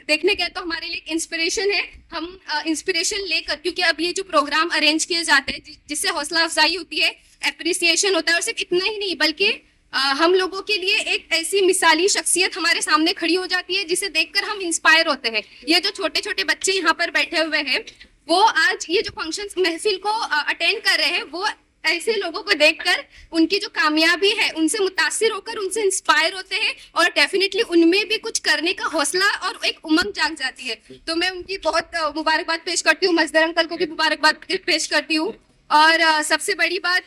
देखने गए तो हमारे लिए इंस्पिरेशन है, हम इंस्पिरेशन लेकर, क्योंकि अब ये जो प्रोग्राम अरेंज किए जाते हैं जिससे हौसला अफजाई होती है, एप्रिसिएशन होता है, और सिर्फ इतना ही नहीं बल्कि हम लोगों के लिए एक ऐसी मिसाली शख्सियत हमारे सामने खड़ी हो जाती है जिसे देखकर हम इंस्पायर होते हैं। ये जो छोटे छोटे बच्चे यहाँ पर बैठे हुए हैं, वो आज ये जो फंक्शन महफिल को अटेंड कर रहे हैं, वो ऐसे लोगों को देखकर उनकी जो कामयाबी है उनसे मुतासिर होकर उनसे इंस्पायर होते हैं और डेफिनेटली उनमें भी कुछ करने का हौसला और एक उमंग जाग जाती है। तो मैं उनकी बहुत मुबारकबाद पेश करती हूँ, मजदर अंकल को भी मुबारकबाद पेश करती हूँ। और सबसे बड़ी बात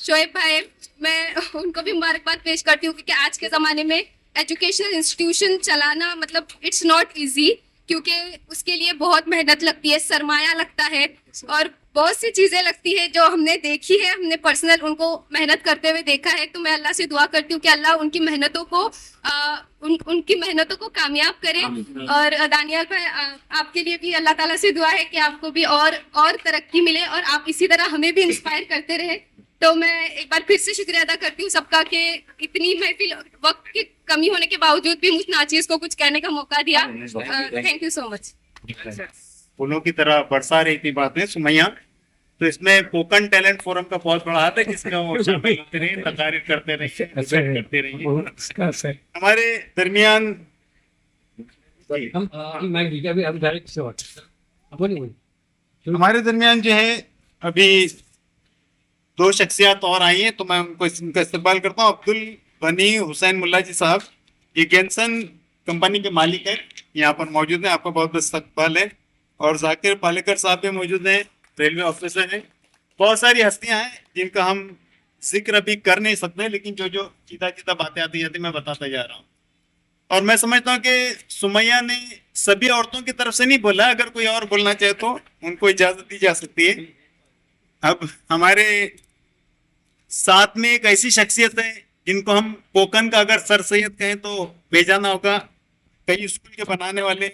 शोएब भाई, मैं उनको भी मुबारकबाद पेश करती हूँ, क्योंकि आज के ज़माने में एजुकेशनल इंस्टीट्यूशन चलाना मतलब इट्स नॉट ईजी। क्योंकि उसके लिए बहुत मेहनत लगती है, सरमाया लगता है और बहुत सी चीजें लगती है जो हमने देखी है, हमने पर्सनल उनको मेहनत करते हुए देखा है। तो मैं अल्लाह से दुआ करती हूँ कि अल्लाह उनकी मेहनतों को उनकी मेहनतों को कामयाब करे। और दानियाल भाई, आपके लिए भी अल्लाह ताला से दुआ है कि आपको भी और तरक्की मिले और आप इसी तरह हमें भी इंस्पायर करते रहे। तो मैं एक बार फिर से शुक्रिया अदा करती हूँ सबका कि इतनी महफिल वक्त की कमी होने के बावजूद भी मुझ नाचीज को कुछ कहने का मौका दिया। Thank you so much. फूलों की तरह बरसा रही थी बातें सुमैया। तो इसमें कोकन टैलेंट फोरम का बहुत बड़ा हाथ है, जिसमें वो शामिल होते रहिए, तकारीर करते रहिए, डिबेट करते रहिए। हमारे दरमियान हमारे दरमियान जो है अभी दो शख्सियत और आई हैं, तो मैं उनका इस्तेमाल करता हूँ। अब्दुल गनी हुसैन मुल्ला जी साहब, ये गेंसन कंपनी के मालिक हैं, यहाँ पर मौजूद हैं, आपका बहुत बहुत इस्तकबाल है। और जाकिर पालेकर साहब भी मौजूद हैं, रेलवे ऑफिसर हैं। बहुत सारी हस्तियां हैं जिनका हम जिक्र अभी कर नहीं सकते, लेकिन जो सीधा सीधा बातें आती जाती मैं बताता जा रहा हूँ। और मैं समझता हूँ कि सुमैया ने सभी औरतों की तरफ से नहीं बोला, अगर कोई और बोलना चाहे तो उनको इजाजत दी जा सकती है। अब हमारे साथ में एक ऐसी शख्सियत है जिनको हम कोकन का अगर सर सैयद कहें तो बेजाना होगा, कई स्कूल के बनाने वाले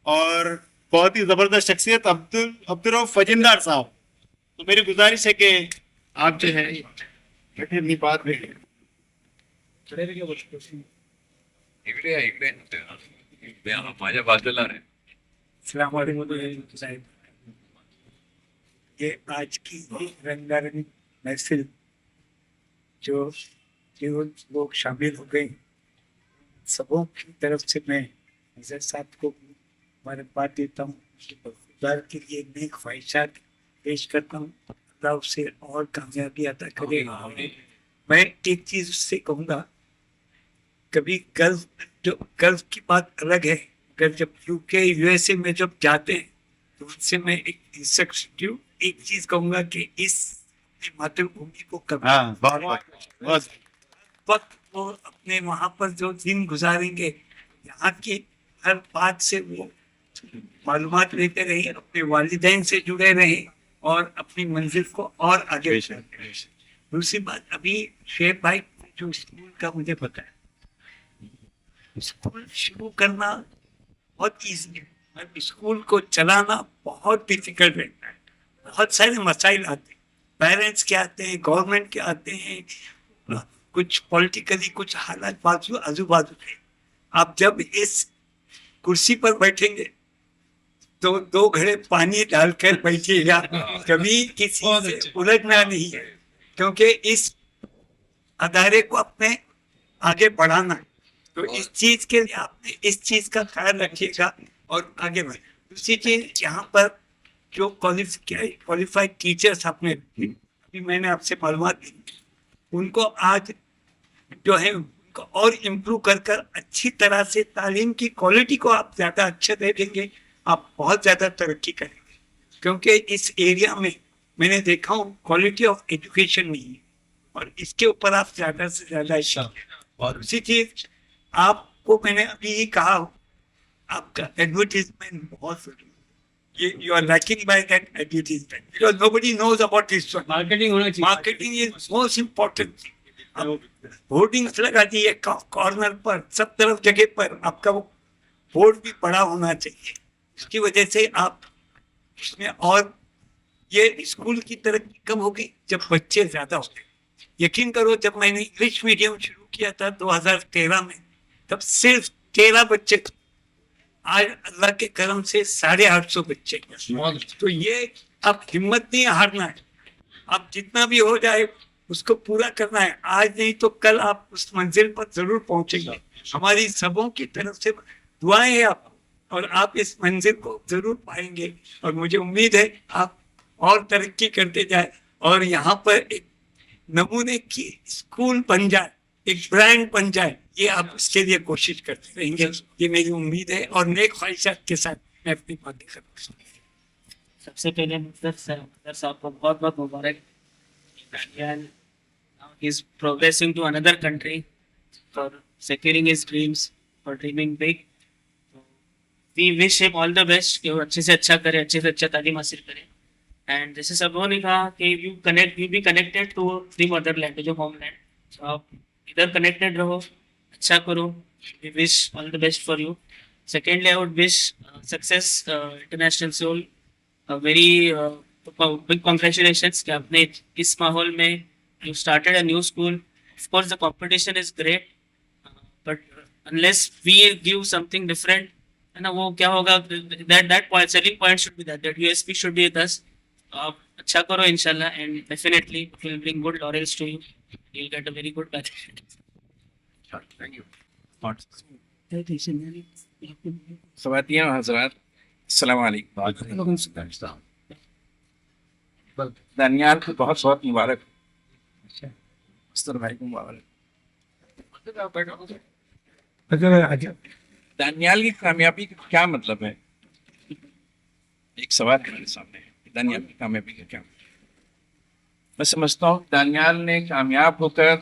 और बहुत ही जबरदस्त शख्सियत अब्दुल रऊफ फजिंदार साहब। तो मेरी गुजारिश है कि आप जो है अपनी बात में इकडे या, इकडे या, माझ्या बाजूला रे. साहब, ये आज की रंगारंग महफिल जो लोग शामिल हो गए, सबों की तरफ से मैं नजर साहब को मुबारकबाद देता हूँ। खुदार के लिए नेक ख्वाहिशात पेश करता हूँ, अल्लाह उसे और कामयाबी अता करे। मैं एक चीज उससे कहूँगा, कभी गर्व की बात अलग है, अगर जब यूके यूएसए में जब जाते हैं तो उनसे मैं एक चीज कहूँगा कि इस मातृभूमि को कभी वक्त वो अपने वहाँ पर जो दिन गुजारेंगे, यहाँ की हर बात से वो मालूमात लेते रहे, अपने वालिदैन से जुड़े रहे और अपनी मंजिल को और आगे बढ़ाते रहे। दूसरी बात, अभी शेख भाई जो स्कूल का मुझे पता है, स्कूल शुरू करना बहुत ईजी है और स्कूल को चलाना बहुत डिफिकल्ट रहता है। बहुत सारे मसाइल आते हैं, पेरेंट्स के आते हैं, गवर्नमेंट के आते हैं, कुछ पॉलिटिकली कुछ हालात आजू बाजू के। आप जब इस कुर्सी पर बैठेंगे तो 2 घड़े पानी डालकर बैठिएगा, कभी किसी से उलझना नहीं है, क्योंकि इस अदारे को अपने आगे बढ़ाना है। तो इस चीज के लिए आपने इस चीज का ख्याल रखिएगा और आगे बढ़े। दूसरी चीज, यहाँ पर जो क्वालिफाइड टीचर्स आपने रखे, अभी मैंने आपसे मालूमात दी, उनको आज जो है उनको और इम्प्रूव कर अच्छी तरह से तालीम की क्वालिटी को आप ज़्यादा अच्छे दे देंगे, आप बहुत ज़्यादा तरक्की करेंगे। क्योंकि इस एरिया में मैंने देखा हूँ क्वालिटी ऑफ एजुकेशन नहीं है और इसके ऊपर आप ज़्यादा से ज़्यादा और उसी चीज़ आपको मैंने अभी ही कहा, आपका एडवर्टीजमेंट बहुत you are lacking by that advertisement because nobody knows about this one. Marketing is most important thing. Hoardings लगा दिए कॉर्नर पर, सब तरफ जगह पर, आपका वो बोर्ड भी बड़ा होना चाहिए। इसकी वजह से आप इसमें और ये स्कूल की तरक्की कब होगी जब बच्चे ज्यादा होंगे। यकीन करो, जब मैंने इंग्लिश मीडियम शुरू किया था 2013 में, तब सिर्फ 13 बच्चे, आज अल्लाह के करम से 850 बच्चे। तो ये अब हिम्मत नहीं हारना है, आप जितना भी हो जाए उसको पूरा करना है। आज नहीं तो कल आप उस मंजिल पर जरूर पहुंचेंगे। हमारी सबों की तरफ से दुआएं हैं आप, और आप इस मंजिल को जरूर पाएंगे और मुझे उम्मीद है आप और तरक्की करते जाए और यहाँ पर एक नमूने की स्कूल बन जाए, एक ब्रांड बन जाए, ये आप उसके लिए कोशिश करते रहेंगे, ये मेरी उम्मीद है। और नेक ख्वाहिशात के साथ मैं अपनी बातें करूँगा। सबसे पहले मुदर साहब को बहुत बहुत मुबारक। He is progressing to another country for securing his dreams, for dreaming big. We wish him all the best कि वो अच्छे से अच्छा करे, अच्छे से अच्छा तालीम हासिल करे। एंड जैसे सबों ने कहा कि you be connected to the motherland, जो होमलैंड, तो आप इधर कनेक्टेड रहो, अच्छा करो। We wish all the best for you. Secondly I would wish success international school, very big congratulations कि आपने इस माहौल में you started a new school. Of course the competition is great, but unless we give something different, है ना, वो क्या होगा, that point, selling point should be that USP should be with us. आप अच्छा करो इंशाल्लाह, and definitely it will bring good laurels to you, you will get a very good batch. Thank you. ख़वातीन और हज़रात, अस्सलाम वालेकुम। दानियाल को बहुत बहुत मुबारक, मस्तर भाई को मुबारक। दानियाल की कामयाबी का क्या मतलब है? एक सवाल है मेरे सामने, दानियाल की कामयाबी का क्या मतलब? मैं समझता हूँ दानियाल ने कामयाब होकर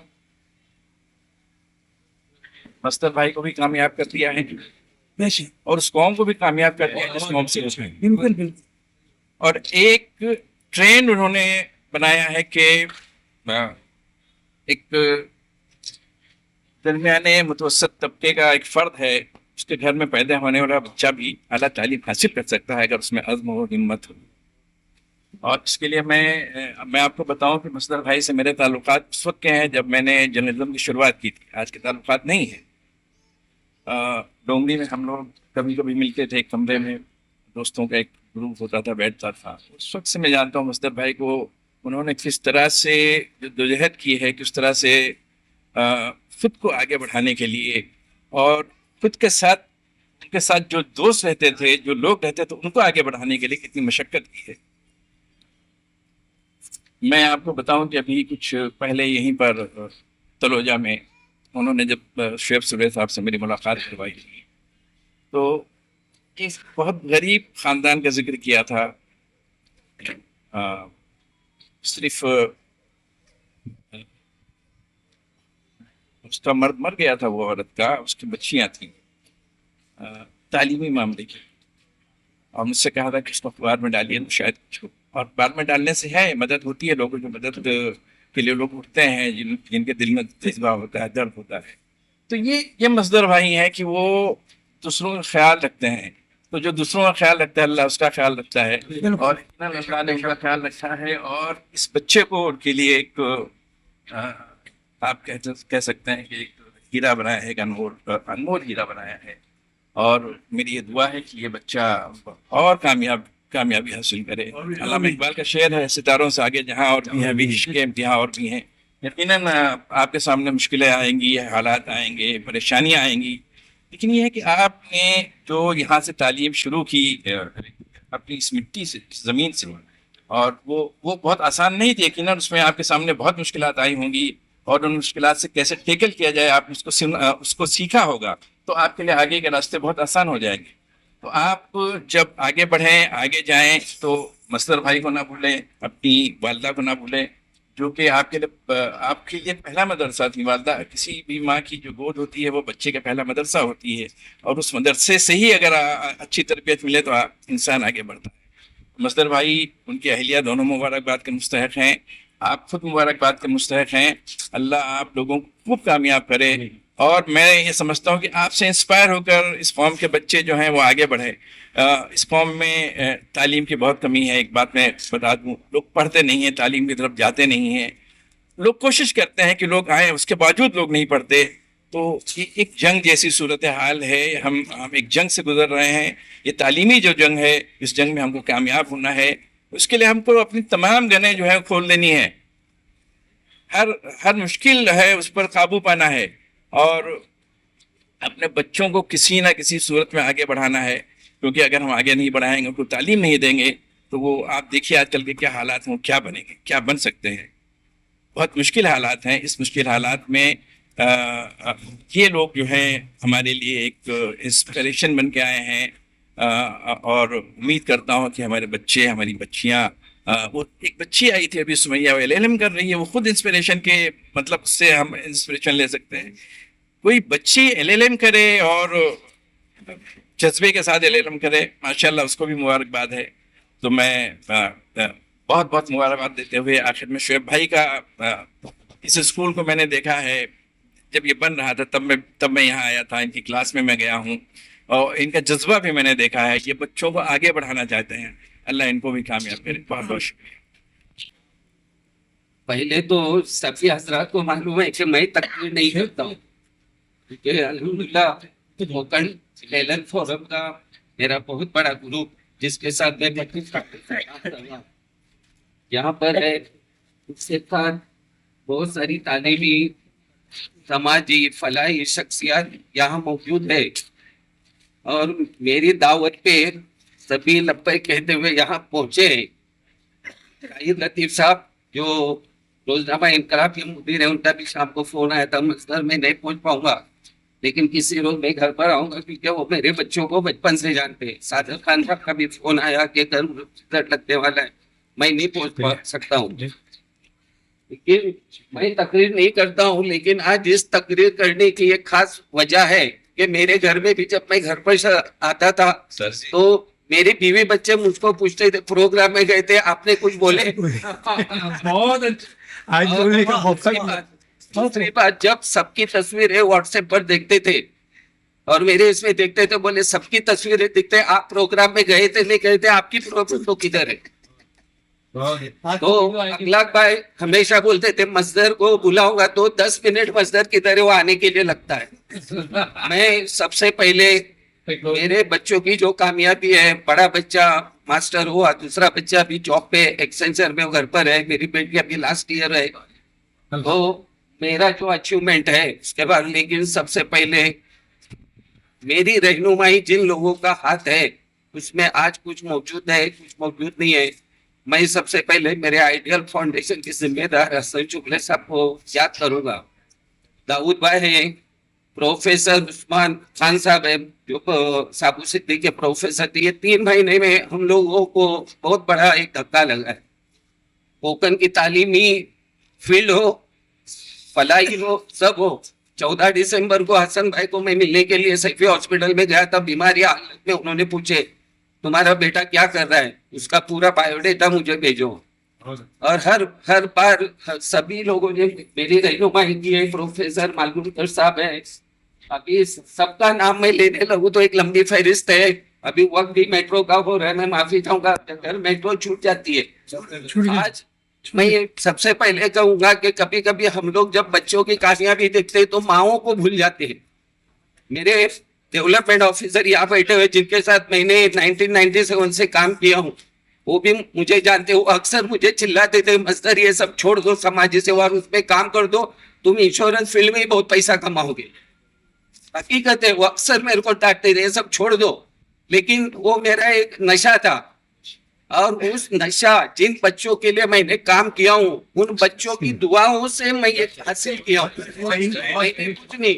मस्तर भाई को भी कामयाब कर दिया है और उस कौम को भी कामयाब कर दिया जिस कौम से उसमें। बिल्कुल बिल्कुल। और एक ट्रेंड उन्होंने बनाया है कि एक दरमियाने मुतवसत तबके का एक फर्द है, उसके घर में पैदा होने वाला बच्चा भी आला तालीम हासिल कर सकता है अगर उसमें अज़्म हो, हिम्मत हो। और इसके लिए मैं आपको बताऊं कि मस्तर भाई से मेरे ताल्लुकात उस वक्त के हैं जब मैंने जर्नलिज्म की शुरुआत की थी, आज के ताल्लुकात नहीं है। डोंगरी में हम लोग कभी कभी मिलते थे, एक कमरे में दोस्तों का एक ग्रुप होता था, बैठता था। उस वक्त से मैं जानता हूँ मस्तर भाई को, उन्होंने किस तरह से जद्दोजहद की है, किस तरह से खुद को आगे बढ़ाने के लिए और खुद के साथ, उनके साथ जो दोस्त रहते थे, जो लोग रहते थे, उनको आगे बढ़ाने के लिए कितनी मशक्क़त की है। मैं आपको बताऊं कि अभी कुछ पहले यहीं पर तलोजा में उन्होंने जब शेख सुबह साहब से मेरी मुलाकात करवाई थी तो एक बहुत गरीब ख़ानदान का जिक्र किया था। सिर्फ उसका मर्द मर गया था, वो औरत का, उसकी बच्चियाँ थीं, तालीमी मामले की, और मुझसे कहा था कि इसको अखबार में डालिए तो शायद कुछ हो। और अखबार में डालने से है मदद होती है, लोगों की मदद के लिए लोग उठते हैं जिनके दिल में जज्बा होता है, दर्द होता है। तो ये मस्दर भाई हैं कि वो दूसरों का ख्याल रखते हैं, तो जो दूसरों का ख्याल रखता है अल्लाह उसका ख्याल रखता है, और इतना अल्लाह ने उनका ख्याल रखा है। और इस बच्चे को उनके लिए एक आप कह सकते हैं कि एक हीरा बनाया है, एक अनमोल हीरा बनाया है। और मेरी ये दुआ है कि ये बच्चा और कामयाबी हासिल करे। अल्लामा इकबाल का शेर है, सितारों से आगे जहाँ और भी हैं, भी इश्क़ इम्तिहान और भी हैं। यकीनन आपके सामने मुश्किलें आएंगी, हालात आएंगे, परेशानियाँ आएंगी, लेकिन ये है कि आपने जो यहाँ से तालीम शुरू की अपनी इस मिट्टी से, इस ज़मीन से, और वो बहुत आसान नहीं थी। यकीनन उसमें आपके सामने बहुत मुश्किलात आई होंगी, और उन मुश्किलात से कैसे टैकल किया जाए आपने उसको सीखा होगा, तो आपके लिए आगे के रास्ते बहुत आसान हो जाएंगे। तो आप जब आगे बढ़ें, आगे जाएं, तो मस्तर भाई को ना भूलें, अपनी वालदा को ना भूलें, जो कि आपके लिए पहला मदरसा थी। वालदा, किसी भी माँ की जो गोद होती है वो बच्चे का पहला मदरसा होती है, और उस मदरसे से ही अगर अच्छी तरबियत मिले तो इंसान आगे बढ़ता है। मस्तर भाई, उनकी अहलिया दोनों मुबारकबाद के मुस्तहक हैं, आप खुद मुबारकबाद के मुस्तहक हैं। अल्लाह आप लोगों को खूब कामयाब करे। और मैं ये समझता हूँ कि आपसे इंस्पायर होकर इस कौम के बच्चे जो हैं वो आगे बढ़े। इस कौम में तालीम की बहुत कमी है। एक बात मैं बता दूँ, लोग पढ़ते नहीं हैं, तालीम की तरफ जाते नहीं हैं। लोग कोशिश करते हैं कि लोग आएँ, उसके बावजूद लोग नहीं पढ़ते। तो ये एक जंग जैसी सूरत हाल है, हम एक जंग से गुजर रहे हैं। ये तालीमी जो जंग है, इस जंग में हमको कामयाब होना है। उसके लिए हमको अपनी तमाम गनें जो है खोल देनी है। हर मुश्किल है उस पर काबू पाना है, और अपने बच्चों को किसी ना किसी सूरत में आगे बढ़ाना है। क्योंकि अगर हम आगे नहीं बढ़ाएंगे, उनको तालीम नहीं देंगे, तो वो आप देखिए आजकल के क्या हालात हैं, क्या बनेंगे, क्या बन सकते हैं। बहुत मुश्किल हालात हैं। इस मुश्किल हालात में ये लोग जो हैं हमारे लिए एक इंस्पिरेशन बन के आए हैं। और उम्मीद करता हूँ कि हमारे बच्चे, हमारी बच्चियाँ, वो एक बच्ची आई थी अभी, सुमैया, वो LLM कर रही है, वो खुद इंस्पिरेशन के मतलब से हम इंस्पिरेशन ले सकते हैं। कोई बच्ची LLM करे और जज्बे के साथ एलएलएम करे, माशाल्लाह, उसको भी मुबारकबाद है। तो मैं बहुत बहुत मुबारकबाद देते हुए आखिर में शुएब भाई का इस स्कूल को मैंने देखा है जब ये बन रहा था, तब मैं यहाँ आया था, इनकी क्लास में मैं गया हूँ और इनका जज्बा भी मैंने देखा है। ये बच्चों को आगे बढ़ाना चाहते हैं, अल्लाह इनको भी कामयाब करे। बहुत बहुत शुक्रिया। पहले तो सभी हजरात को मालूम है कि मैं तकरीर नहीं करता हूँ, क्योंकि अल्हम्दुलिल्लाह मोकन लेलन फोरम का मेरा बहुत बड़ा ग्रुप जिसके साथ मैं 25 साल यहाँ पर है, उसके साथ बहुत सारी तालीमी, समाजी, फलाही शख्सियत यहाँ मौजूद है और मेरी दावत पे सभी लब्बैक कहते हुए यहाँ पहुंचे। शाहिद लतीफ साहब जो रोजनामा इनकलाब के मुदीर है, उनका भी शाम को फोन आया था, मगर मैं नहीं पहुंच पाऊंगा, लेकिन किसी रोज मैं घर पर आऊंगा क्योंकि वो मेरे बच्चों को बचपन से जानते हैं। सादिक खान साहब का भी फोन आया कि घर लगने वाला है, मैं नहीं पहुंच सकता हूँ, लेकिन मैं तकरीर नहीं करता हूँ। लेकिन आज इस तकरीर करने की एक खास वजह है कि मेरे घर में भी जब मैं घर पर आता था तो मेरे बीवी बच्चे मुझको पूछते थे, प्रोग्राम में गए थे, आपने कुछ बोले? बहुत आज बोलने का मौका दूसरी बात, जब सबकी तस्वीरें व्हाट्सएप पर देखते थे और मेरे इसमें देखते थे, बोले सबकी तस्वीरें दिखते, आप प्रोग्राम में गए थे नहीं गए थे, आपकी फोटो किधर है? तो अखलाक भाई हमेशा बोलते थे मजदर को बुलाऊंगा तो 10 मिनट मजदर किधर है वो आने के लिए लगता है। मैं सबसे पहले मेरे बच्चों की जो कामयाबी है, बड़ा बच्चा मास्टर हुआ, दूसरा बच्चा भी जॉब पे एक्सेंचर में घर पर है, मेरी बेटी अभी लास्ट ईयर है, तो मेरा जो अचीवमेंट है उसके बाद, लेकिन सबसे पहले मेरी रहनुमाई जिन लोगों का हाथ है उसमें आज कुछ मौजूद है, कुछ मौजूद नहीं है। मैं सबसे पहले मेरे आइडियल फाउंडेशन के जिम्मेदार हसन चुगले साहब को याद करूंगा। दाऊद भाई है, प्रोफेसर उस्मान खान साहब है जो साबू सिद्दीक के प्रोफेसर थे। ये 3 महीने में हम लोगों को बहुत बड़ा एक धक्का लगा है। कोकन की तालीमी फील्ड हो, फलाही हो, सब हो। 14 दिसंबर को हसन भाई को मैं मिलने के लिए सैफी हॉस्पिटल में गया था, बीमारी हालत में। उन्होंने पूछे तुम्हारा बेटा क्या कर रहा है, उसका पूरा बायोडेटा मुझे भेजो। और हर बार सभी लोगों ने मेरी रहनुमाई की है। प्रोफेसर मालगुनकर साहब है, अभी सबका नाम मैं लेने लगूं तो एक लंबी फहरिस्त है। अभी वक्त भी मेट्रो का हो रहा है, मैं माफी चाहूंगा अगर मेट्रो छूट जाती है। आज मैं ये सबसे पहले कहूंगा कि कभी कभी हम लोग जब बच्चों की कहानियां भी देखते हैं तो माओं को भूल जाते हैं। मेरे डेवलपमेंट ऑफिसर यहाँ बैठे हुए जिनके साथ मैंने 1997 से काम किया हूँ, वो भी मुझे जानते हो, अक्सर मुझे चिल्लाते थे मजदर ये सब छोड़ दो, समाजी सेवा और उसमें काम कर दो, तुम इंश्योरेंस फील्ड में ही बहुत पैसा कमाओगे। हकीकत है, वो अक्सर मेरे को डांटते थे ये सब छोड़ दो, लेकिन वो मेरा एक नशा था। और उस नशा जिन बच्चों के लिए मैंने काम किया हूँ, उन बच्चों की दुआओं से मैं ये हासिल किया हूँ, कुछ नहीं।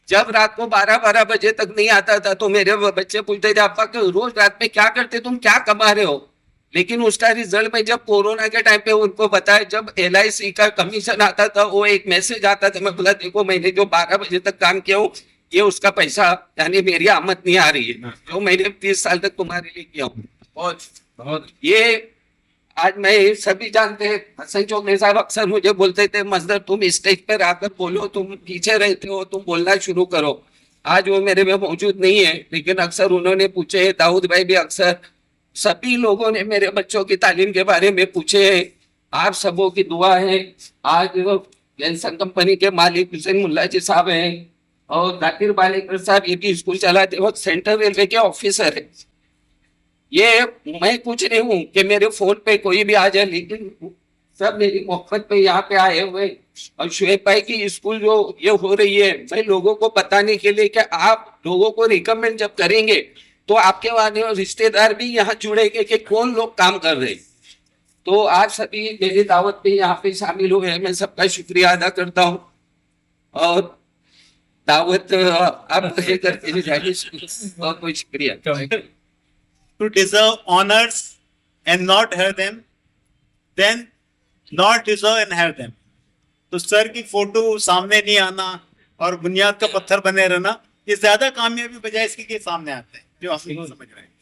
जब रात को 12-12 बजे तक नहीं आता था तो मेरे बच्चे पूछते थे आपा रोज रात में क्या करते, तुम क्या कमा रहे हो? लेकिन उसका रिजल्ट में जब कोरोना के टाइम पे उनको बताया, जब LIC का कमीशन आता था, वो एक मैसेज आता था, मैं बोला देखो मैंने जो 12 बजे तक काम किया हूँ ये उसका पैसा, यानी मेरी आमद नहीं आ रही है जो मैंने 30 साल तक तुम्हारे लिए किया हूँ। बहुत ये आज मैं सभी जानते हैं। हसन चौगले साहब अक्सर मुझे बोलते थे मजदर तुम स्टेज पर आकर बोलो, तुम पीछे रहते हो, तुम बोलना शुरू करो। आज वो मेरे में मौजूद नहीं है, लेकिन अक्सर उन्होंने पूछे, दाऊद भाई भी अक्सर, सभी लोगों ने मेरे बच्चों की तालीम के बारे में पूछे। आप सबों की दुआ है। आज जैनसन कंपनी के मालिक हुसैन मुल्ला जी साहब हैं और जाकिर बालेकर साहब, ये भी स्कूल चलाते वक्त सेंट्रल रेलवे के ऑफिसर है। ये मैं कुछ नहीं हूँ कि मेरे फोन पे कोई भी आ जाए, लेकिन सब मेरी मोहब्बत पे यहाँ पे आए हुए। और शुएब भाई की स्कूल जो ये हो रही है, मैं लोगों को बताने के लिए कि आप लोगों को रिकमेंड जब करेंगे तो आपके वाले रिश्तेदार भी यहाँ जुड़ेंगे कि कौन लोग काम कर रहे हैं। तो आप सभी मेरी दावत पे यहाँ पे शामिल हुए हैं, मैं सबका शुक्रिया अदा करता हूँ। और दावत आप करके जाइए, बहुत बहुत शुक्रिया। To deserve honors and not have them, then not deserve and have them. तो सर की फोटो सामने नहीं आना और बुनियाद का पत्थर बने रहना, ये ज्यादा कामयाबी बजाय इसके के सामने आता है जो आप नहीं समझ रहे हैं।